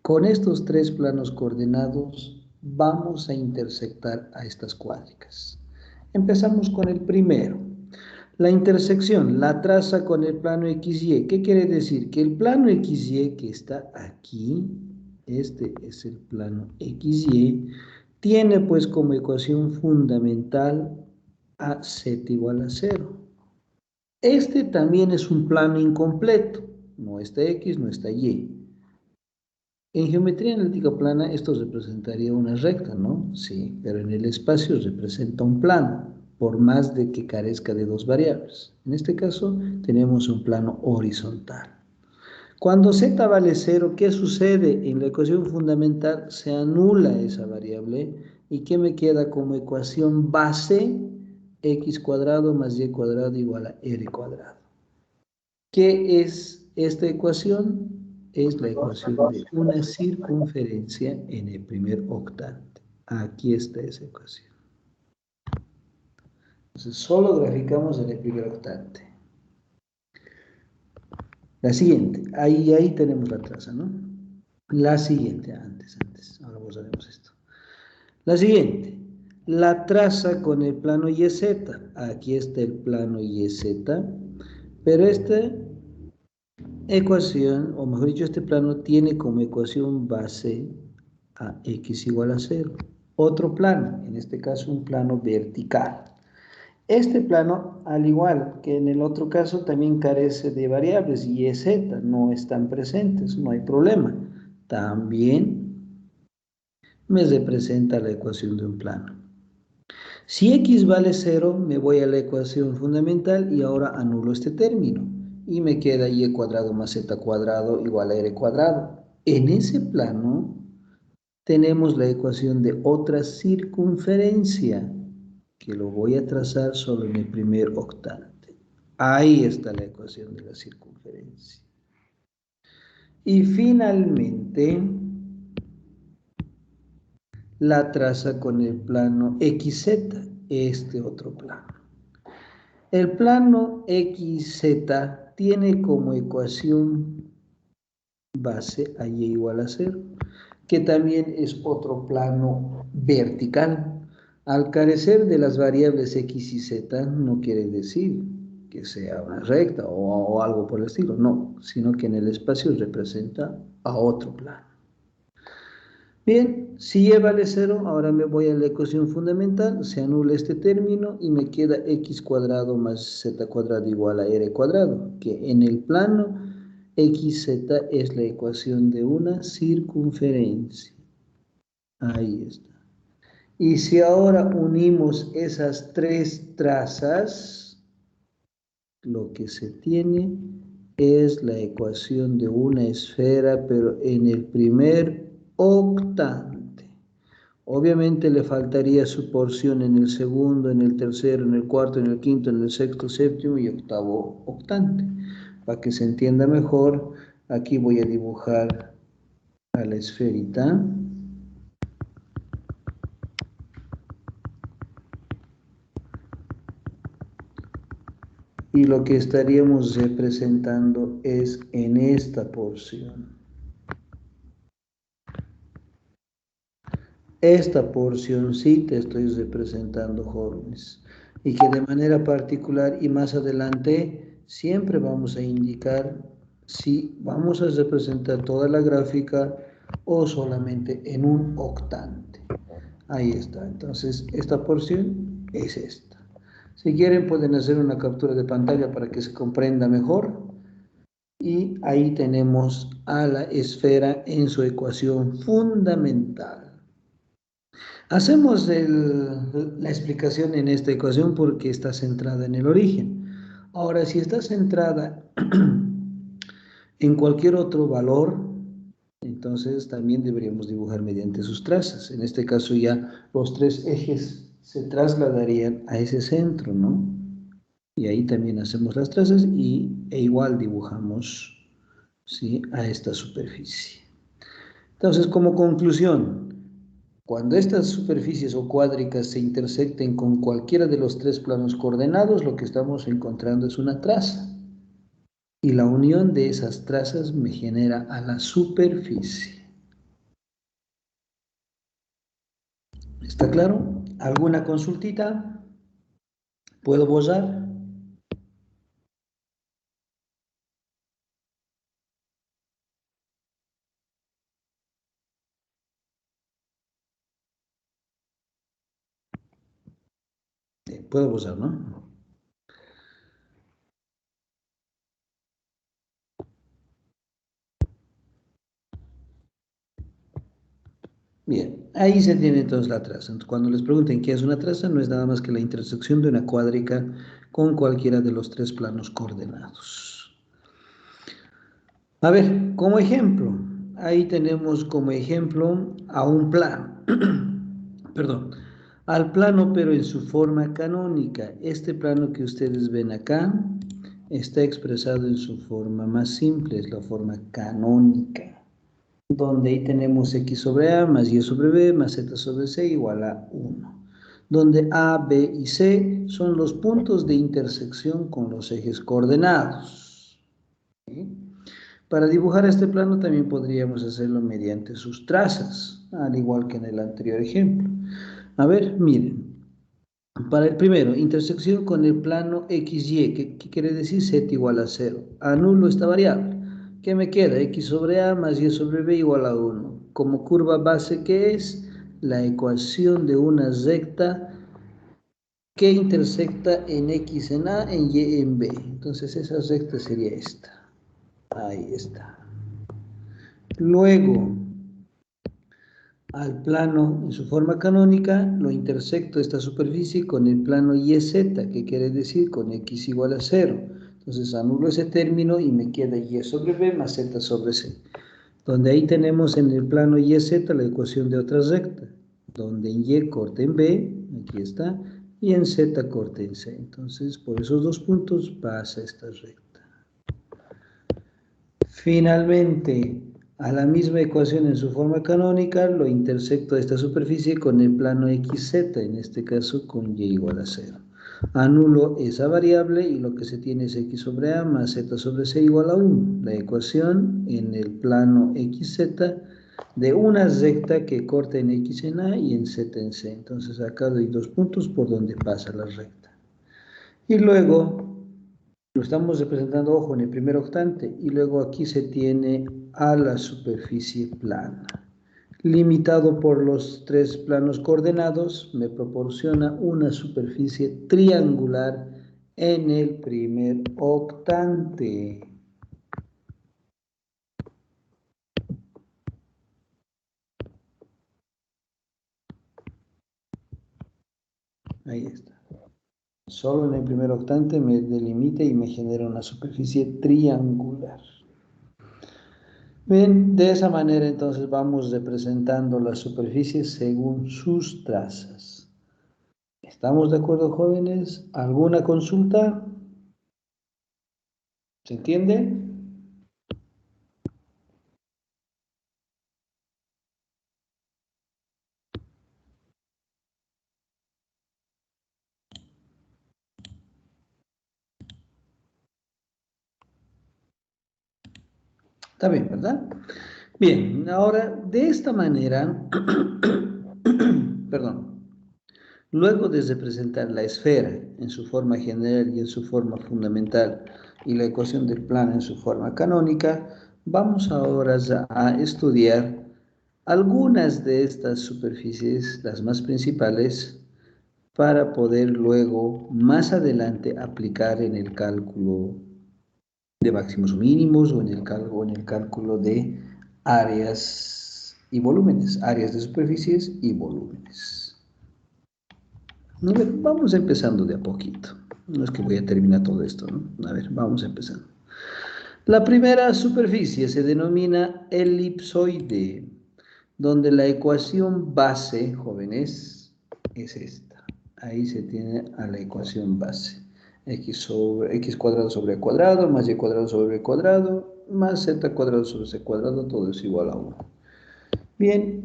Con estos tres planos coordenados vamos a intersectar a estas cuádricas. Empezamos con el primero. La intersección la traza con el plano XY. ¿Qué quiere decir? Que el plano XY que está aquí, este es el plano XY, tiene pues como ecuación fundamental a z igual a 0. Este también es un plano incompleto. No está X, no está Y. En geometría analítica plana esto representaría una recta, ¿no? Sí, pero en el espacio representa un plano, por más de que carezca de dos variables. En este caso tenemos un plano horizontal. Cuando z vale 0, ¿qué sucede? En la ecuación fundamental se anula esa variable y ¿qué me queda como ecuación base? X cuadrado más y cuadrado igual a r cuadrado. ¿Qué es esta ecuación? Es la ecuación de una circunferencia en el primer octante. Aquí está esa ecuación. Entonces, solo graficamos en el primer octante. La siguiente, ahí tenemos la traza, ¿no? La siguiente, antes, ahora borraremos esto. La siguiente, la traza con el plano YZ. Aquí está el plano YZ, pero esta ecuación, o mejor dicho, este plano tiene como ecuación base a x igual a 0. Otro plano, en este caso un plano vertical. Este plano, al igual que en el otro caso, también carece de variables y y z, no están presentes, no hay problema. También me representa la ecuación de un plano. Si x vale 0, me voy a la ecuación fundamental y ahora anulo este término. Y me queda y cuadrado más z cuadrado igual a r cuadrado. En ese plano tenemos la ecuación de otra circunferencia, que lo voy a trazar solo en el primer octante. Ahí está la ecuación de la circunferencia. Y finalmente, la traza con el plano XZ, este otro plano. El plano XZ tiene como ecuación base a y igual a 0, que también es otro plano vertical. Al carecer de las variables x y z, no quiere decir que sea una recta o algo por el estilo, no, sino que en el espacio representa a otro plano. Bien, si y vale 0, ahora me voy a la ecuación fundamental, se anula este término y me queda x cuadrado más z cuadrado igual a r cuadrado, que en el plano xz es la ecuación de una circunferencia. Ahí está. Y si ahora unimos esas tres trazas, lo que se tiene es la ecuación de una esfera, pero en el primer octante. Obviamente le faltaría su porción en el segundo, en el tercero, en el cuarto, en el quinto, en el sexto, séptimo y octavo octante. Para que se entienda mejor, aquí voy a dibujar a la esferita. Y lo que estaríamos representando es en esta porción. Esta porcioncita estoy representando, jóvenes. Y que de manera particular y más adelante siempre vamos a indicar si vamos a representar toda la gráfica o solamente en un octante. Ahí está. Entonces, esta porción es esta. Si quieren pueden hacer una captura de pantalla para que se comprenda mejor. Y ahí tenemos a la esfera en su ecuación fundamental. Hacemos la explicación en esta ecuación porque está centrada en el origen. Ahora, si está centrada en cualquier otro valor, entonces también deberíamos dibujar mediante sus trazas. En este caso ya los tres ejes se trasladarían a ese centro, ¿no? Y ahí también hacemos las trazas e igual dibujamos, ¿sí?, a esta superficie. Entonces, como conclusión, cuando estas superficies o cuádricas se intersecten con cualquiera de los tres planos coordenados, lo que estamos encontrando es una traza. Y la unión de esas trazas me genera a la superficie. ¿Está claro? ¿Alguna consultita? ¿Puedo borrar? Puedo usar, ¿no? Bien, ahí se tiene entonces la traza. Entonces, cuando les pregunten qué es una traza, no es nada más que la intersección de una cuádrica con cualquiera de los tres planos coordenados. A ver, como ejemplo, ahí tenemos como ejemplo a un plano, perdón, al plano pero en su forma canónica. Este plano que ustedes ven acá está expresado en su forma más simple, es la forma canónica, donde ahí tenemos x sobre a más y sobre b más z sobre c igual a 1, donde a, b y c son los puntos de intersección con los ejes coordenados. ¿Sí? Para dibujar este plano también podríamos hacerlo mediante sus trazas, al igual que en el anterior ejemplo. A ver, miren, para el primero, intersección con el plano XY, ¿qué quiere decir? Z igual a 0. Anulo esta variable. ¿Qué me queda? X sobre A más Y sobre B igual a 1. Como curva base, ¿qué es? La ecuación de una recta que intersecta en X en A, en Y en B. Entonces esa recta sería esta. Ahí está. Luego, al plano en su forma canónica, lo intersecto esta superficie con el plano YZ, que quiere decir con X igual a 0. Entonces anulo ese término y me queda Y sobre B más Z sobre C. Donde ahí tenemos en el plano YZ la ecuación de otra recta, donde en Y corta en B, aquí está, y en Z corta en C. Entonces por esos dos puntos pasa esta recta. Finalmente, a la misma ecuación en su forma canónica, lo intersecto a esta superficie con el plano XZ, en este caso con Y igual a 0. Anulo esa variable y lo que se tiene es X sobre A más Z sobre C igual a 1. La ecuación en el plano XZ de una recta que corta en X en A y en Z en C. Entonces acá doy dos puntos por donde pasa la recta. Y luego lo estamos representando, ojo, en el primer octante, y luego aquí se tiene a la superficie plana. Limitado por los tres planos coordenados, me proporciona una superficie triangular en el primer octante. Ahí está. Solo en el primer octante me delimita y me genera una superficie triangular. Bien, de esa manera entonces vamos representando las superficies según sus trazas. ¿Estamos de acuerdo, jóvenes? ¿Alguna consulta? ¿Se entiende? Está bien, ¿verdad? Bien, ahora de esta manera, perdón, luego de representar la esfera en su forma general y en su forma fundamental y la ecuación del plano en su forma canónica, vamos ahora a estudiar algunas de estas superficies, las más principales, para poder luego, más adelante, aplicar en el cálculo de máximos o mínimos o en el cálculo de áreas y volúmenes, áreas de superficies y volúmenes. A ver, vamos empezando de a poquito. No es que voy a terminar todo esto, ¿no? A ver, vamos empezando. La primera superficie se denomina elipsoide, donde la ecuación base, jóvenes, es esta. Ahí se tiene a la ecuación base. X cuadrado sobre a cuadrado, más y cuadrado sobre b cuadrado, más z cuadrado sobre c cuadrado, todo es igual a 1. Bien,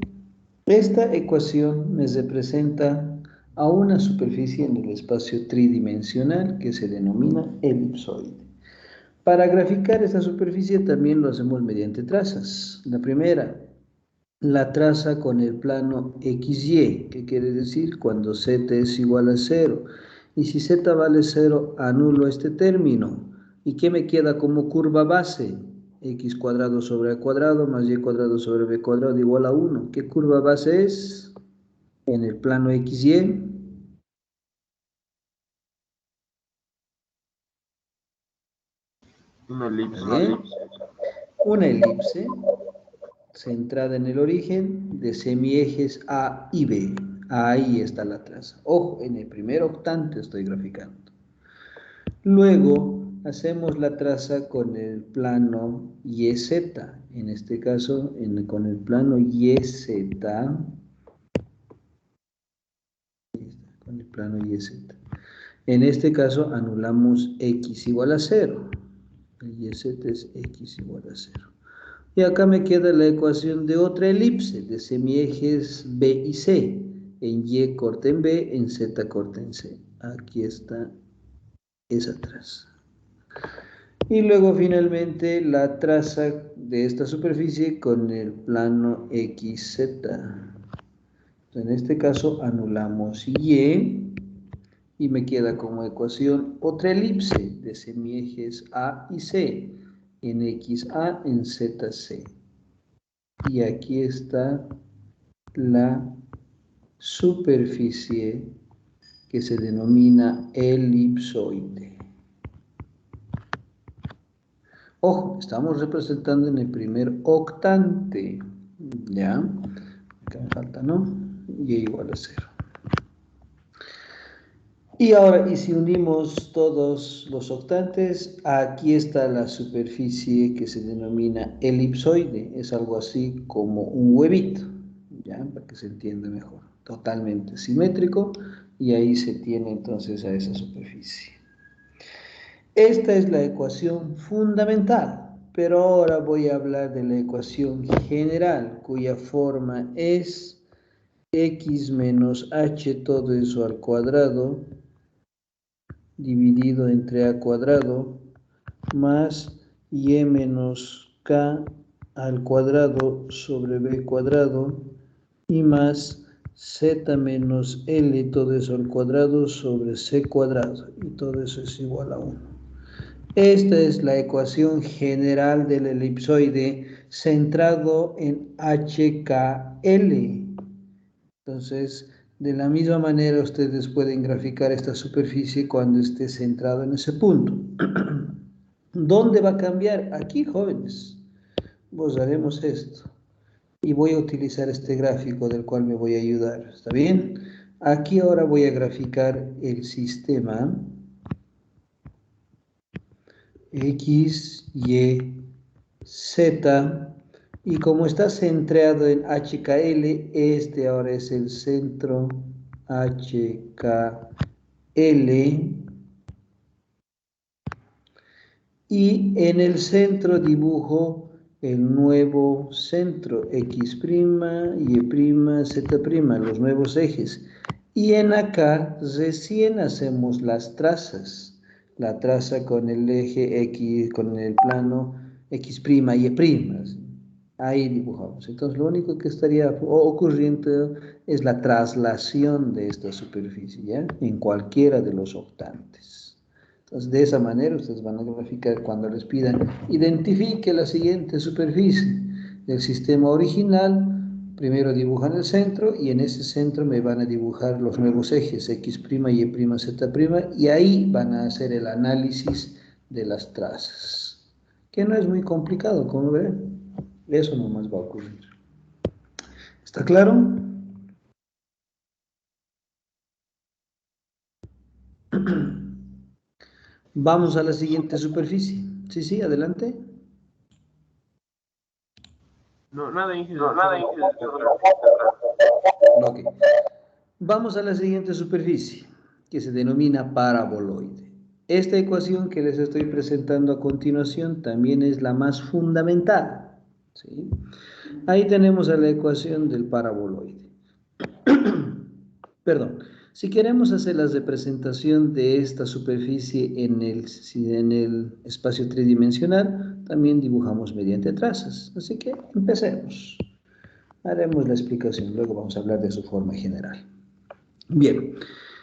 esta ecuación me representa a una superficie en el espacio tridimensional que se denomina elipsoide. Para graficar esta superficie también lo hacemos mediante trazas. La primera, la traza con el plano XY, que quiere decir cuando z es igual a 0. Y si z vale 0, anulo este término. ¿Y qué me queda como curva base? X cuadrado sobre a cuadrado más y cuadrado sobre b cuadrado igual a 1. ¿Qué curva base es? En el plano XY.
Una elipse.
¿Bien? Una elipse centrada en el origen de semiejes A y B. Ahí está la traza. Ojo, en el primer octante estoy graficando. Luego hacemos la traza con el plano YZ. En este caso, con el plano YZ. Con el plano YZ. En este caso anulamos x igual a 0. El YZ es x igual a 0. Y acá me queda la ecuación de otra elipse, de semiejes B y C. En Y corta en B, en Z corta en C. Aquí está esa traza. Y luego finalmente la traza de esta superficie con el plano XZ. En este caso anulamos Y y me queda como ecuación otra elipse de semiejes A y C en XA en ZC. Y aquí está la superficie que se denomina elipsoide. Ojo, estamos representando en el primer octante, ¿ya? Acá me falta, ¿no? Y igual a 0. Y ahora, y si unimos todos los octantes, aquí está la superficie que se denomina elipsoide. Es algo así como un huevito, ¿ya? Para que se entienda mejor. Totalmente simétrico, y ahí se tiene entonces a esa superficie. Esta es la ecuación fundamental, pero ahora voy a hablar de la ecuación general, cuya forma es x menos h todo eso al cuadrado dividido entre a cuadrado más y menos k al cuadrado sobre b cuadrado y más z menos l todo eso al cuadrado sobre c cuadrado, y todo eso es igual a 1. Esta es la ecuación general del elipsoide centrado en HKL. Entonces, de la misma manera ustedes pueden graficar esta superficie cuando esté centrado en ese punto. ¿Dónde va a cambiar? Aquí, jóvenes. Pues haremos esto. Y voy a utilizar este gráfico del cual me voy a ayudar. ¿Está bien? Aquí ahora voy a graficar el sistema X, Y, Z, y como está centrado en HKL, este ahora es el centro HKL, y en el centro dibujo el nuevo centro X', Y', Z', los nuevos ejes, y en acá recién hacemos las trazas. La traza con el eje X, con el plano X', Y'. Ahí dibujamos. Entonces, lo único que estaría ocurriendo es la traslación de esta superficie, ¿ya? En cualquiera de los octantes. Entonces, de esa manera ustedes van a graficar cuando les pidan identifique la siguiente superficie del sistema original. Primero dibujan el centro y en ese centro me van a dibujar los nuevos ejes X', Y', Z', y ahí van a hacer el análisis de las trazas, que no es muy complicado, como ven. Eso nomás va a ocurrir. ¿Está claro? Vamos a la siguiente superficie. Sí, adelante.
No, nada,
Ok. Vamos a la siguiente superficie, que se denomina paraboloide. Esta ecuación que les estoy presentando a continuación también es la más fundamental, ¿sí? Ahí tenemos a la ecuación del paraboloide. Perdón, si queremos hacer la representación de esta superficie en el espacio tridimensional, también dibujamos mediante trazas. Así que empecemos. Haremos la explicación, luego vamos a hablar de su forma general. Bien,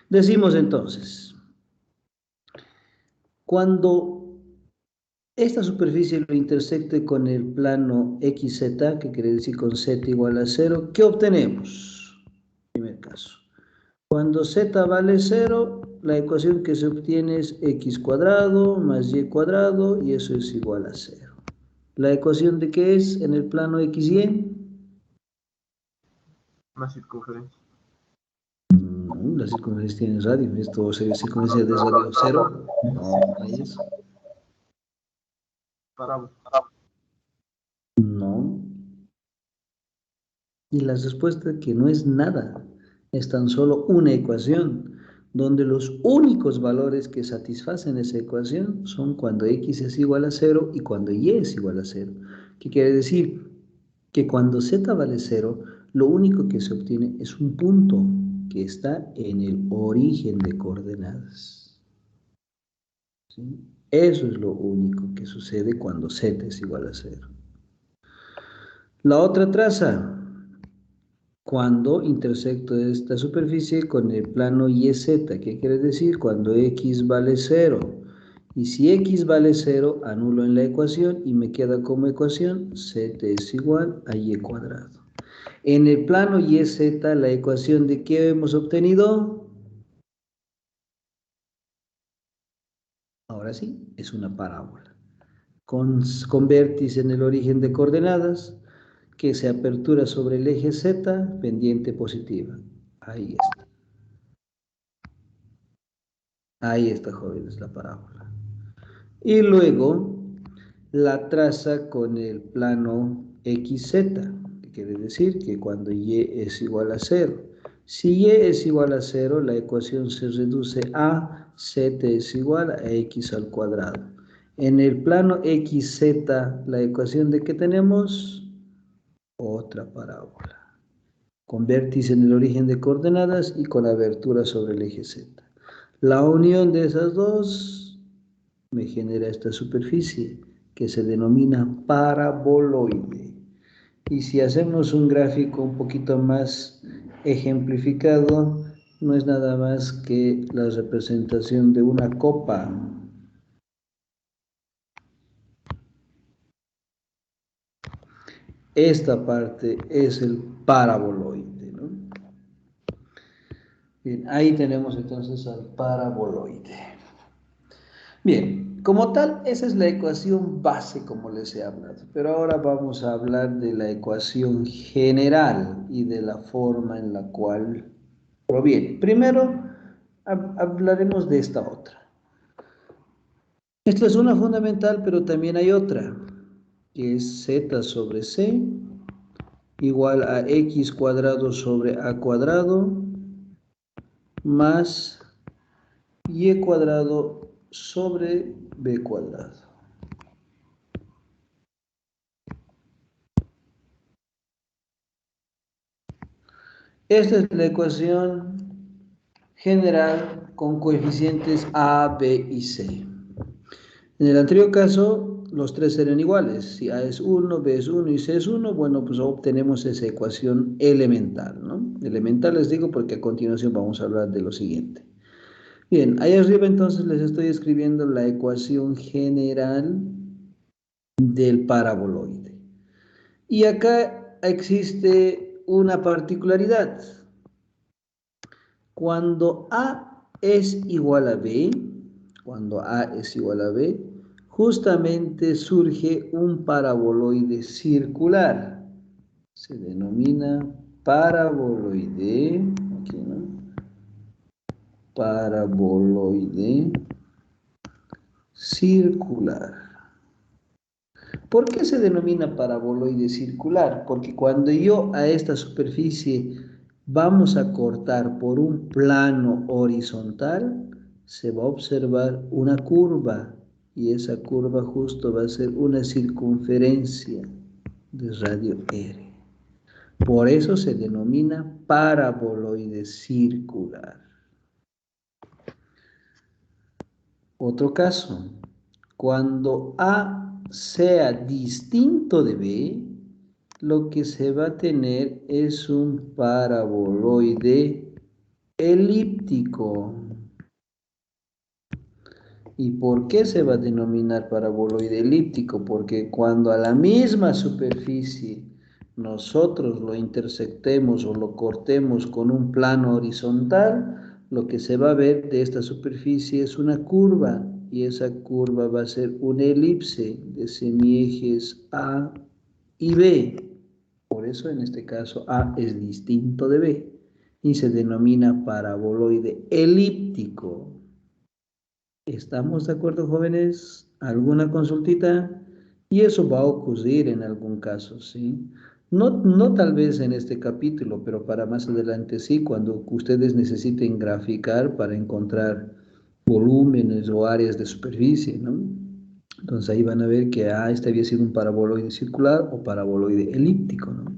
decimos entonces, cuando esta superficie lo intersecte con el plano XZ, que quiere decir con Z igual a 0, ¿qué obtenemos? Primer caso. Cuando Z vale 0, la ecuación que se obtiene es x cuadrado más y cuadrado y eso es igual a 0. ¿La ecuación de qué es en el plano XY?
La circunferencia.
No, la circunferencia tiene radio. ¿Esto sería circunferencia de radio 0? No, ahí es.
Parábola.
No. Y la respuesta que no es nada. Es tan solo una ecuación, donde los únicos valores que satisfacen esa ecuación son cuando x es igual a 0 y cuando y es igual a 0. ¿Qué quiere decir? Que cuando z vale 0, lo único que se obtiene es un punto que está en el origen de coordenadas. ¿Sí? Eso es lo único que sucede cuando z es igual a 0. La otra traza, cuando intersecto esta superficie con el plano YZ, ¿qué quiere decir? Cuando x vale 0. Y si x vale 0, anulo en la ecuación y me queda como ecuación z es igual a y cuadrado. En el plano YZ, la ecuación de ¿qué hemos obtenido? Ahora sí, es una parábola. Con vértice en el origen de coordenadas, que se apertura sobre el eje Z, pendiente positiva. Ahí está. Ahí está, jóvenes, la parábola. Y luego la traza con el plano XZ, que quiere decir que cuando Y es igual a 0. Si Y es igual a 0, la ecuación se reduce a Z es igual a X al cuadrado. En el plano XZ, la ecuación de que tenemos otra parábola, con vértice en el origen de coordenadas y con abertura sobre el eje Z. La unión de esas dos me genera esta superficie que se denomina paraboloide. Y si hacemos un gráfico un poquito más ejemplificado, no es nada más que la representación de una copa. Esta parte es el paraboloide, ¿no? Bien, ahí tenemos entonces al paraboloide. Bien, como tal, esa es la ecuación base, como les he hablado. Pero ahora vamos a hablar de la ecuación general y de la forma en la cual proviene. Primero, hablaremos de esta otra. Esta es una fundamental, pero también hay otra, que es z sobre c igual a x cuadrado sobre a cuadrado más y cuadrado sobre b cuadrado. Esta es la ecuación general con coeficientes a, b y c. En el anterior caso, los tres eran iguales. Si a es 1, b es 1 y c es 1, bueno, pues obtenemos esa ecuación elemental, ¿no? Elemental les digo porque a continuación vamos a hablar de lo siguiente. Bien, ahí arriba entonces les estoy escribiendo la ecuación general del paraboloide. Y acá existe una particularidad. Cuando A es igual a B, cuando A es igual a B, justamente surge un paraboloide circular. Se denomina paraboloide, aquí, ¿no? Paraboloide circular. ¿Por qué se denomina paraboloide circular? Porque cuando yo a esta superficie vamos a cortar por un plano horizontal, se va a observar una curva y esa curva justo va a ser una circunferencia de radio R. Por eso se denomina paraboloide circular. Otro caso, cuando A sea distinto de B, lo que se va a tener es un paraboloide elíptico. ¿Y por qué se va a denominar paraboloide elíptico? Porque cuando a la misma superficie nosotros lo intersectemos o lo cortemos con un plano horizontal, lo que se va a ver de esta superficie es una curva, y esa curva va a ser una elipse de semiejes A y B. Por eso en este caso A es distinto de B y se denomina paraboloide elíptico. ¿Estamos de acuerdo, jóvenes? ¿Alguna consultita? Y eso va a ocurrir en algún caso, ¿sí? No tal vez en este capítulo, pero para más adelante sí, cuando ustedes necesiten graficar para encontrar volúmenes o áreas de superficie, ¿no? Entonces ahí van a ver que este había sido un paraboloide circular o paraboloide elíptico, ¿no?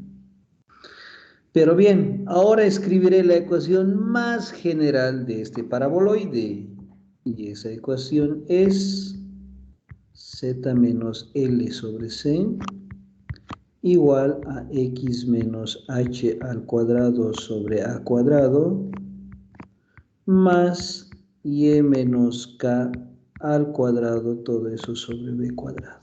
Pero bien, ahora escribiré la ecuación más general de este paraboloide. Y esa ecuación es z menos L sobre C igual a x menos h al cuadrado sobre a cuadrado más y menos k al cuadrado, todo eso sobre b cuadrado.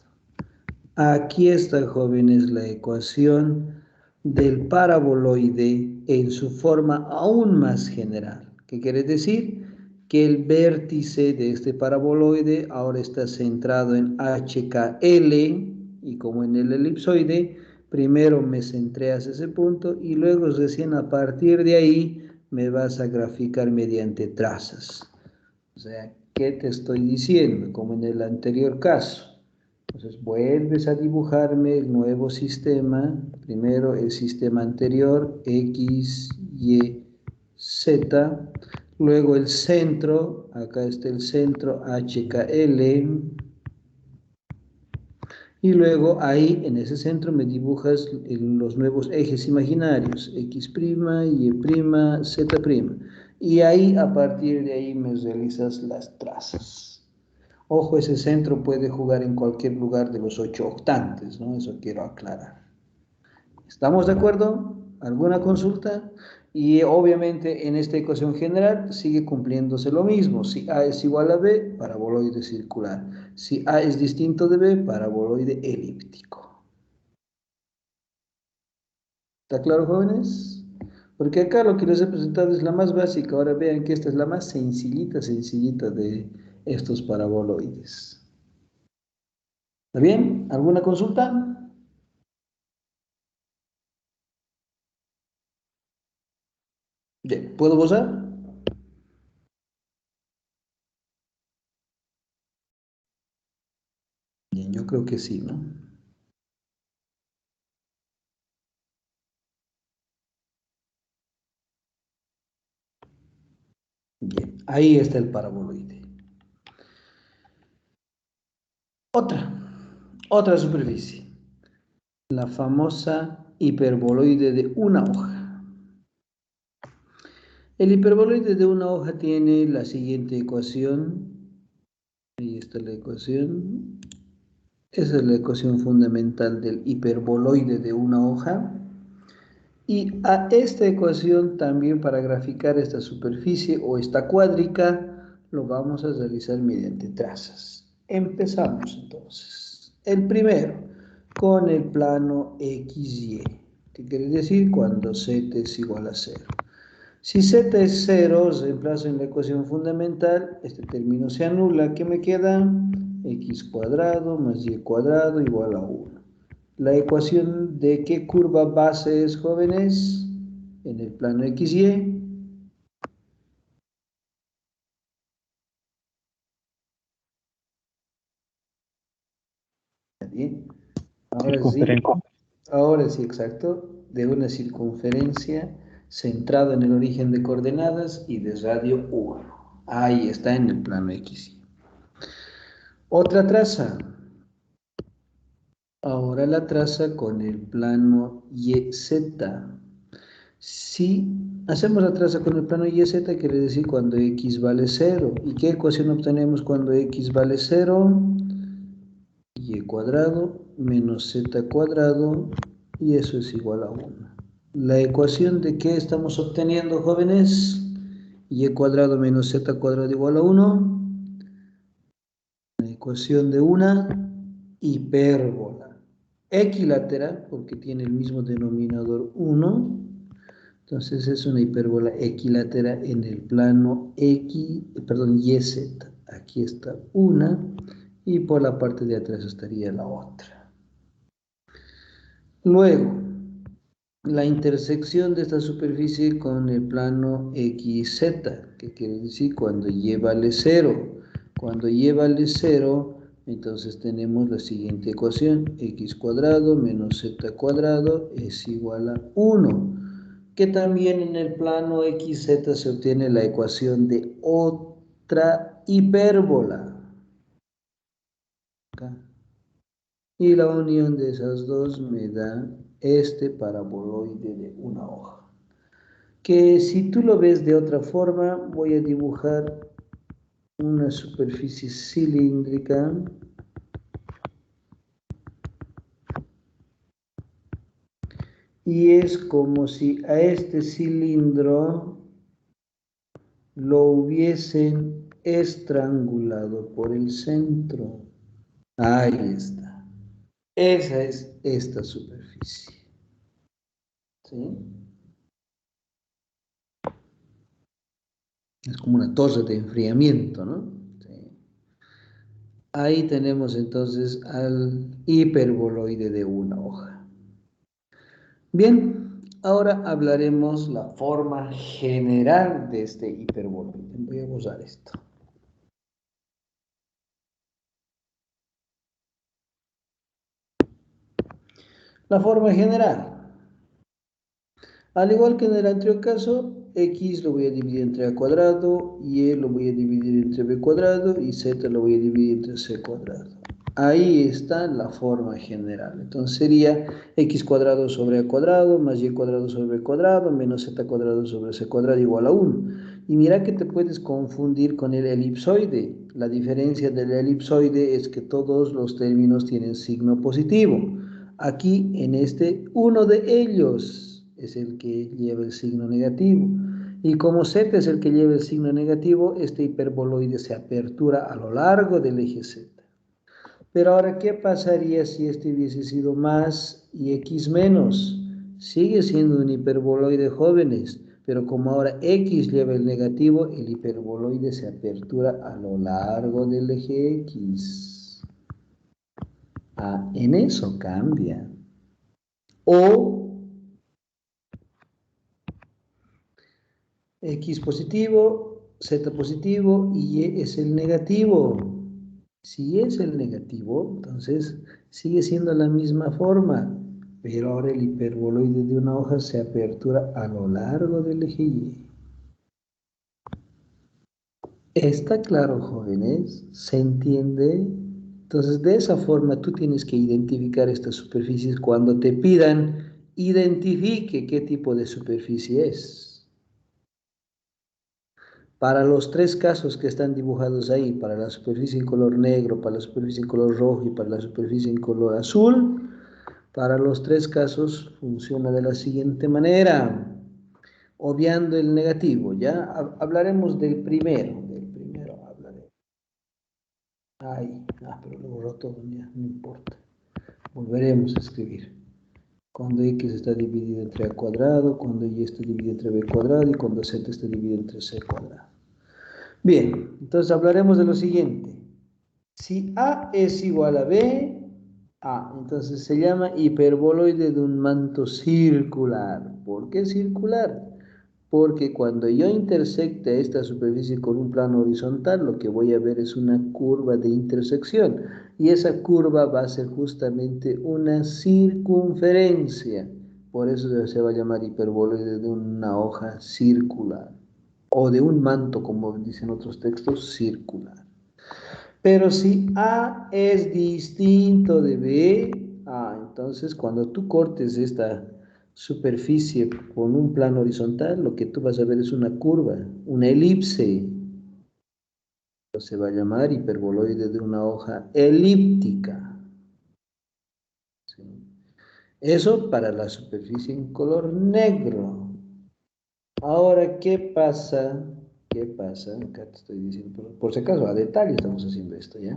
Aquí está, jóvenes, la ecuación del paraboloide en su forma aún más general. ¿Qué quiere decir? Que el vértice de este paraboloide ahora está centrado en HKL, y como en el elipsoide, primero me centré hacia ese punto y luego recién a partir de ahí me vas a graficar mediante trazas. O sea, ¿qué te estoy diciendo? Como en el anterior caso. Entonces vuelves a dibujarme el nuevo sistema, primero el sistema anterior, X, Y, Z, luego el centro, acá está el centro, HKL, y luego ahí en ese centro me dibujas los nuevos ejes imaginarios, X', Y', Z', y ahí a partir de ahí me realizas las trazas. Ojo, ese centro puede jugar en cualquier lugar de los 8 octantes, ¿no? Eso quiero aclarar. ¿Estamos de acuerdo? ¿Alguna consulta? Y obviamente en esta ecuación general sigue cumpliéndose lo mismo. Si A es igual a B, paraboloide circular. Si A es distinto de B, paraboloide elíptico. ¿Está claro, jóvenes? Porque acá lo que les he presentado es la más básica. Ahora vean que esta es la más sencillita de estos paraboloides. ¿Está bien? ¿Alguna consulta? Bien, ¿puedo gozar? Bien, yo creo que sí, ¿no? Bien, ahí está el paraboloide. Otra superficie. La famosa hiperboloide de una hoja. El hiperboloide de una hoja tiene la siguiente ecuación. Ahí está la ecuación. Esa es la ecuación fundamental del hiperboloide de una hoja. Y a esta ecuación también, para graficar esta superficie o esta cuádrica, lo vamos a realizar mediante trazas. Empezamos entonces. El primero, con el plano XY. ¿Qué quiere decir? Cuando Z es igual a 0. Si Z es 0, reemplazo en la ecuación fundamental, este término se anula. ¿Qué me queda? X cuadrado más Y cuadrado igual a 1. ¿La ecuación de qué curva base es, jóvenes? En el plano XY. Bien.
Circunferencia.
Ahora sí, exacto. De una circunferencia centrada en el origen de coordenadas y de radio 1. Ahí está en el plano XY. Otra traza. Ahora la traza con el plano YZ. Si hacemos la traza con el plano YZ, quiere decir cuando X vale 0. ¿Y qué ecuación obtenemos cuando X vale 0? Y cuadrado menos Z cuadrado, y eso es igual a 1. ¿La ecuación de qué estamos obteniendo, jóvenes? Y cuadrado menos Z cuadrado igual a 1. La ecuación de una hipérbola equilateral, porque tiene el mismo denominador 1. Entonces es una hipérbola equilátera en el plano YZ. Aquí está una y por la parte de atrás estaría la otra. Luego, la intersección de esta superficie con el plano XZ, que quiere decir cuando y vale 0. Cuando y vale 0, entonces tenemos la siguiente ecuación: x cuadrado menos z cuadrado es igual a 1. Que también en el plano XZ se obtiene la ecuación de otra hipérbola. Acá. Y la unión de esas dos me da este paraboloide de una hoja. Que si tú lo ves de otra forma, voy a dibujar una superficie cilíndrica. Y es como si a este cilindro lo hubiesen estrangulado por el centro. Ahí está. Esa es esta superficie. ¿Sí? Es como una torre de enfriamiento, ¿no? Sí. Ahí tenemos entonces al hiperboloide de una hoja. Bien, ahora hablaremos la forma general de este hiperboloide. Voy a usar esto. La forma general. Al igual que en el anterior caso, x lo voy a dividir entre a cuadrado, y lo voy a dividir entre b cuadrado, y z lo voy a dividir entre c cuadrado. Ahí está la forma general. Entonces sería x cuadrado sobre a cuadrado, más y cuadrado sobre b cuadrado, menos z cuadrado sobre c cuadrado igual a 1. Y mira que te puedes confundir con el elipsoide. La diferencia del elipsoide es que todos los términos tienen signo positivo. Aquí, en este, uno de ellos es el que lleva el signo negativo. Y como z es el que lleva el signo negativo, este hiperboloide se apertura a lo largo del eje z. Pero ahora, ¿qué pasaría si este hubiese sido más y x menos? Sigue siendo un hiperboloide, jóvenes, pero como ahora x lleva el negativo, el hiperboloide se apertura a lo largo del eje x. Ah, en eso cambia. O x positivo, z positivo y y es el negativo. Si es el negativo, entonces sigue siendo la misma forma, pero ahora el hiperboloide de una hoja se apertura a lo largo del eje Y. ¿Está claro, jóvenes? ¿Se entiende? Entonces, de esa forma tú tienes que identificar estas superficies cuando te pidan identifique qué tipo de superficie es. Para los tres casos que están dibujados ahí, para la superficie en color negro, para la superficie en color rojo y para la superficie en color azul, para los tres casos funciona de la siguiente manera, obviando el negativo, ¿ya? Hablaremos del primero hablaré. Pero lo borró todo, ya, no importa. Volveremos a escribir. Cuando x está dividido entre a cuadrado, cuando y está dividido entre b cuadrado y cuando z está dividido entre c cuadrado. Bien, entonces hablaremos de lo siguiente. Si A es igual a B, entonces se llama hiperboloide de un manto circular. ¿Por qué circular? Porque cuando yo intersecte esta superficie con un plano horizontal, lo que voy a ver es una curva de intersección. Y esa curva va a ser justamente una circunferencia. Por eso se va a llamar hiperboloide de una hoja circular. O de un manto, como dicen otros textos, circular. Pero si A es distinto de B, entonces cuando tú cortes esta superficie con un plano horizontal, lo que tú vas a ver es una curva, una elipse. Se va a llamar hiperboloide de una hoja elíptica. ¿Sí? Eso para la superficie en color negro. Ahora, ¿qué pasa ¿Qué pasa? Acá te estoy diciendo, por si acaso, a detalle estamos haciendo esto, ¿ya?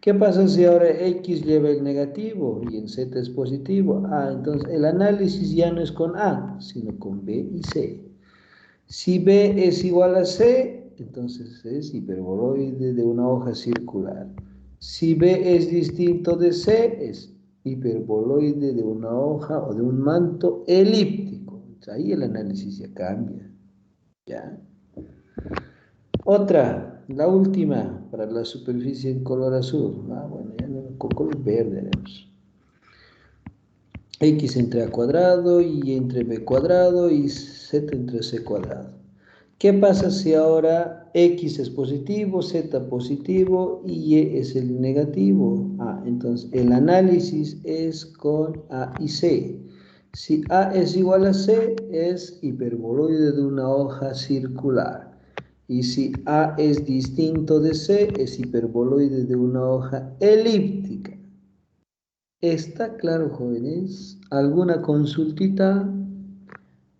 ¿Qué pasa si ahora X lleva el negativo y en Z es positivo? Entonces el análisis ya no es con A, sino con B y C. Si B es igual a C, entonces es hiperboloide de una hoja circular. Si B es distinto de C, es hiperboloide de una hoja o de un manto elíptico. Entonces, ahí el análisis ya cambia, ¿ya? Otra, la última, para la superficie en color azul. Bueno, ya no, con color verde haremos. X entre A cuadrado, Y entre B cuadrado y Z entre C cuadrado. ¿Qué pasa si ahora X es positivo, Z positivo y Y es el negativo? Entonces el análisis es con A y C. Si A es igual a C, es hiperboloide de una hoja circular. Y si A es distinto de C, es hiperboloide de una hoja elíptica. ¿Está claro, jóvenes? ¿Alguna consultita?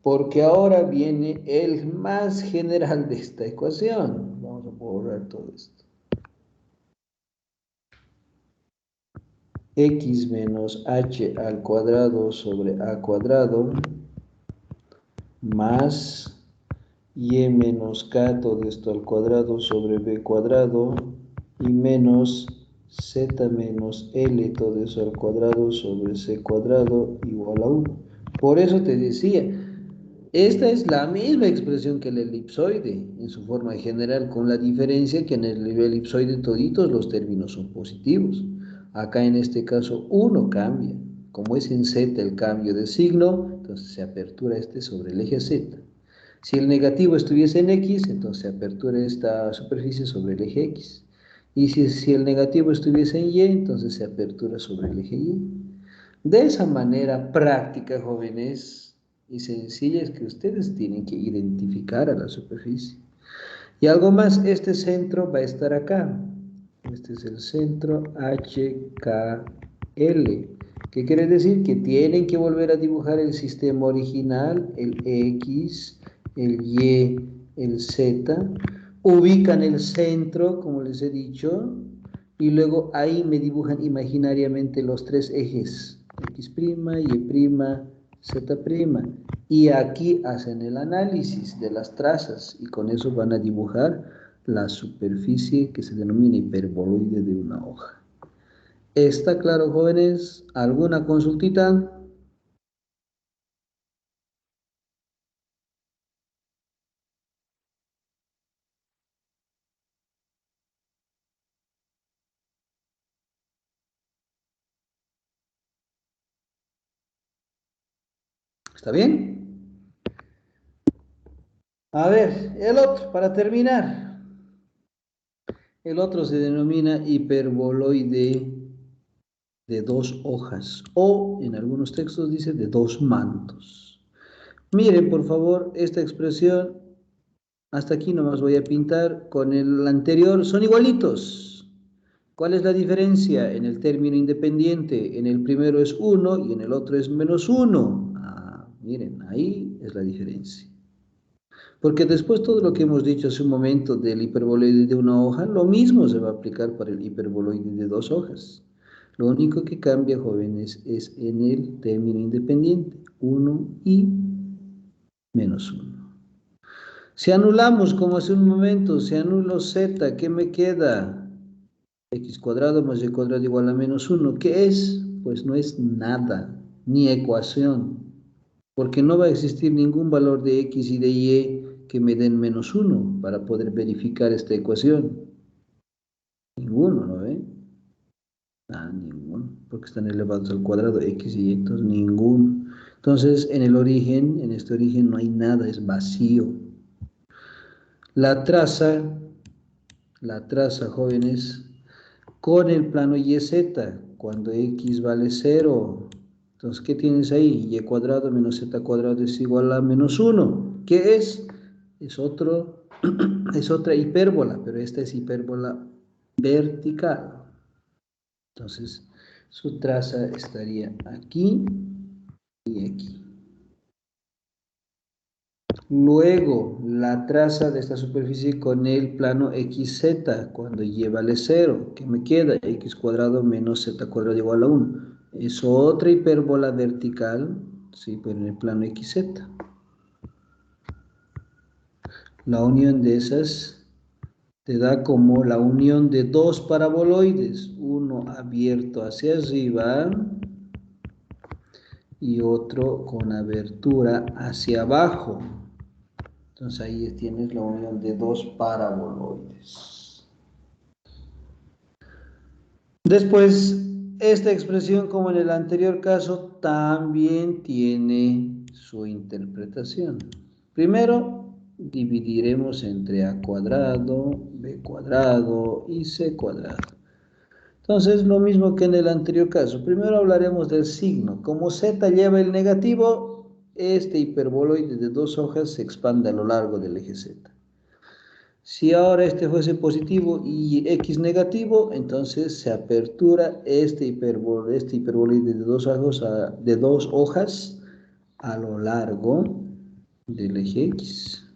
Porque ahora viene el más general de esta ecuación. Vamos a borrar todo esto. X menos h al cuadrado sobre a cuadrado más y menos k todo esto al cuadrado sobre b cuadrado y menos z menos l todo eso al cuadrado sobre c cuadrado igual a 1. Por eso te decía, esta es la misma expresión que el elipsoide en su forma general, con la diferencia que en el elipsoide toditos los términos son positivos. Acá en este caso uno cambia. Como es en z el cambio de signo, entonces se apertura este sobre el eje z. Si el negativo estuviese en x, entonces se apertura esta superficie sobre el eje x. Y si el negativo estuviese en y, entonces se apertura sobre el eje y. De esa manera práctica, jóvenes, y sencilla es que ustedes tienen que identificar a la superficie. Y algo más, este centro va a estar acá. Este es el centro HKL. ¿Qué quiere decir? Que tienen que volver a dibujar el sistema original, el X, el Y, el Z. Ubican el centro, como les he dicho, y luego ahí me dibujan imaginariamente los tres ejes, X', Y', Z', y aquí hacen el análisis de las trazas y con eso van a dibujar la superficie que se denomina hiperboloide de una hoja. ¿Está claro, jóvenes? ¿Alguna consultita? ¿Está bien? A ver, el otro, para terminar. El otro se denomina hiperboloide de dos hojas o en algunos textos dice de dos mantos. Miren, por favor, esta expresión, hasta aquí nomás voy a pintar, con el anterior son igualitos. ¿Cuál es la diferencia? En el término independiente, en el primero es 1 y en el otro es menos 1. Miren, ahí es la diferencia. Porque después todo lo que hemos dicho hace un momento del hiperboloide de una hoja, lo mismo se va a aplicar para el hiperboloide de dos hojas. Lo único que cambia, jóvenes, es en el término independiente, 1 y menos 1. Si anulamos, como hace un momento, si anulo z, ¿qué me queda? X cuadrado más y cuadrado igual a menos 1. ¿Qué es? Pues no es nada, ni ecuación, porque no va a existir ningún valor de X y de Y que me den menos 1 para poder verificar esta ecuación. Ninguno, ¿no ve? Ninguno, porque están elevados al cuadrado, X y Y, entonces ninguno. Entonces, en el origen, en este origen no hay nada, es vacío. La traza, jóvenes, con el plano YZ, cuando X vale 0. Entonces, ¿qué tienes ahí? Y cuadrado menos Z cuadrado es igual a menos 1. ¿Qué es? Es otra hipérbola, pero esta es hipérbola vertical. Entonces, su traza estaría aquí y aquí. Luego, la traza de esta superficie con el plano XZ, cuando llévale 0, ¿qué me queda? X cuadrado menos Z cuadrado igual a 1. Es otra hipérbola vertical, sí, pero en el plano XZ. La unión de esas te da como la unión de dos paraboloides, uno abierto hacia arriba y otro con abertura hacia abajo. Entonces ahí tienes la unión de dos paraboloides. Después, esta expresión, como en el anterior caso, también tiene su interpretación. Primero, dividiremos entre a cuadrado, b cuadrado y c cuadrado. Entonces, lo mismo que en el anterior caso. Primero hablaremos del signo. Como z lleva el negativo, este hiperboloide de dos hojas se expande a lo largo del eje z. Si ahora este fuese positivo y x negativo, entonces se apertura este hiperboloide de dos hojas a lo largo del eje x.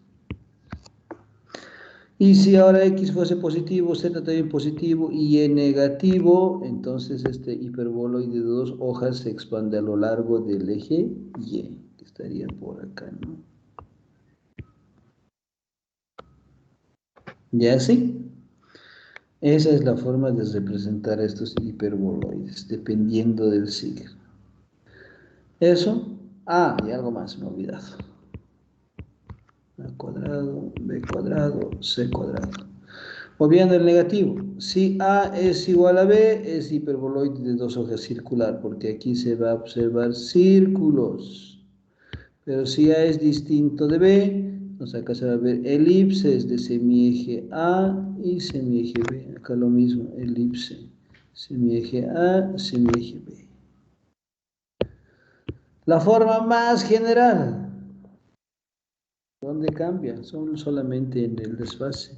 Y si ahora x fuese positivo, z también positivo y y negativo, entonces este hiperboloide de dos hojas se expande a lo largo del eje y, que estaría por acá, ¿no? ¿Ya sí? Esa es la forma de representar estos hiperboloides, dependiendo del signo. Eso. Ah, y algo más, me he olvidado. A cuadrado, b cuadrado, c cuadrado. Obviando el negativo. Si A es igual a B, es hiperboloide de dos hojas circular, porque aquí se va a observar círculos. Pero si A es distinto de B, entonces acá se va a ver elipses de semieje A y semieje B. Acá lo mismo, elipse, semieje A, semieje B. La forma más general, ¿dónde cambia? Son solamente en el desfase.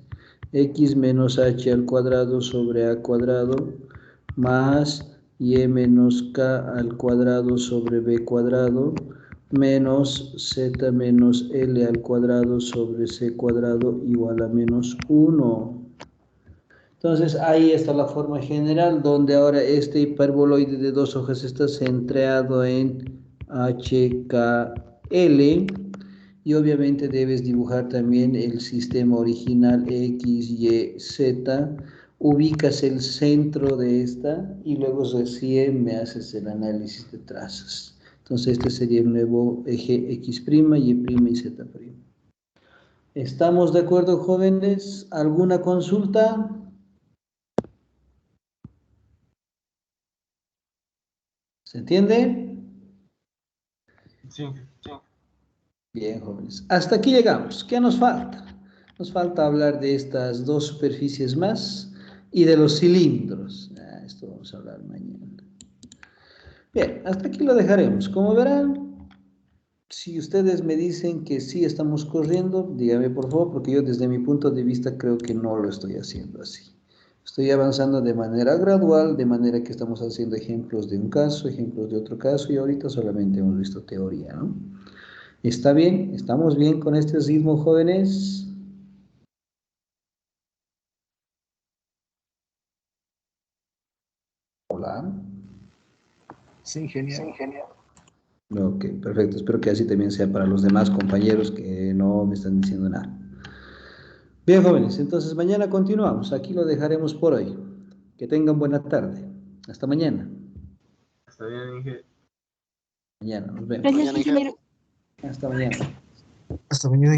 X menos h al cuadrado sobre a cuadrado más y menos k al cuadrado sobre b cuadrado menos z menos l al cuadrado sobre c cuadrado igual a menos 1. Entonces ahí está la forma general, donde ahora este hiperboloide de dos hojas está centrado en HKL y obviamente debes dibujar también el sistema original X, Y, Z. Ubicas el centro de esta y luego recién me haces el análisis de trazas. Entonces este sería el nuevo eje X', Y' y Z'. ¿Estamos de acuerdo, jóvenes? ¿Alguna consulta? ¿Se entiende?
Sí.
Bien, jóvenes. Hasta aquí llegamos. ¿Qué nos falta? Nos falta hablar de estas dos superficies más y de los cilindros. Esto vamos a hablar mañana. Bien, hasta aquí lo dejaremos. Como verán, si ustedes me dicen que sí estamos corriendo, dígame por favor, porque yo desde mi punto de vista creo que no lo estoy haciendo así. Estoy avanzando de manera gradual, de manera que estamos haciendo ejemplos de un caso, ejemplos de otro caso, y ahorita solamente hemos visto teoría, ¿no? ¿Está bien? ¿Estamos bien con este ritmo, jóvenes? Hola.
Sí, genial.
Ok, perfecto. Espero que así también sea para los demás compañeros que no me están diciendo nada. Bien, jóvenes, entonces mañana continuamos. Aquí lo dejaremos por hoy. Que tengan buena tarde. Hasta mañana.
Está bien, Inge.
Mañana nos vemos.
Gracias, ingeniero.
Hasta mañana.
Hasta mañana.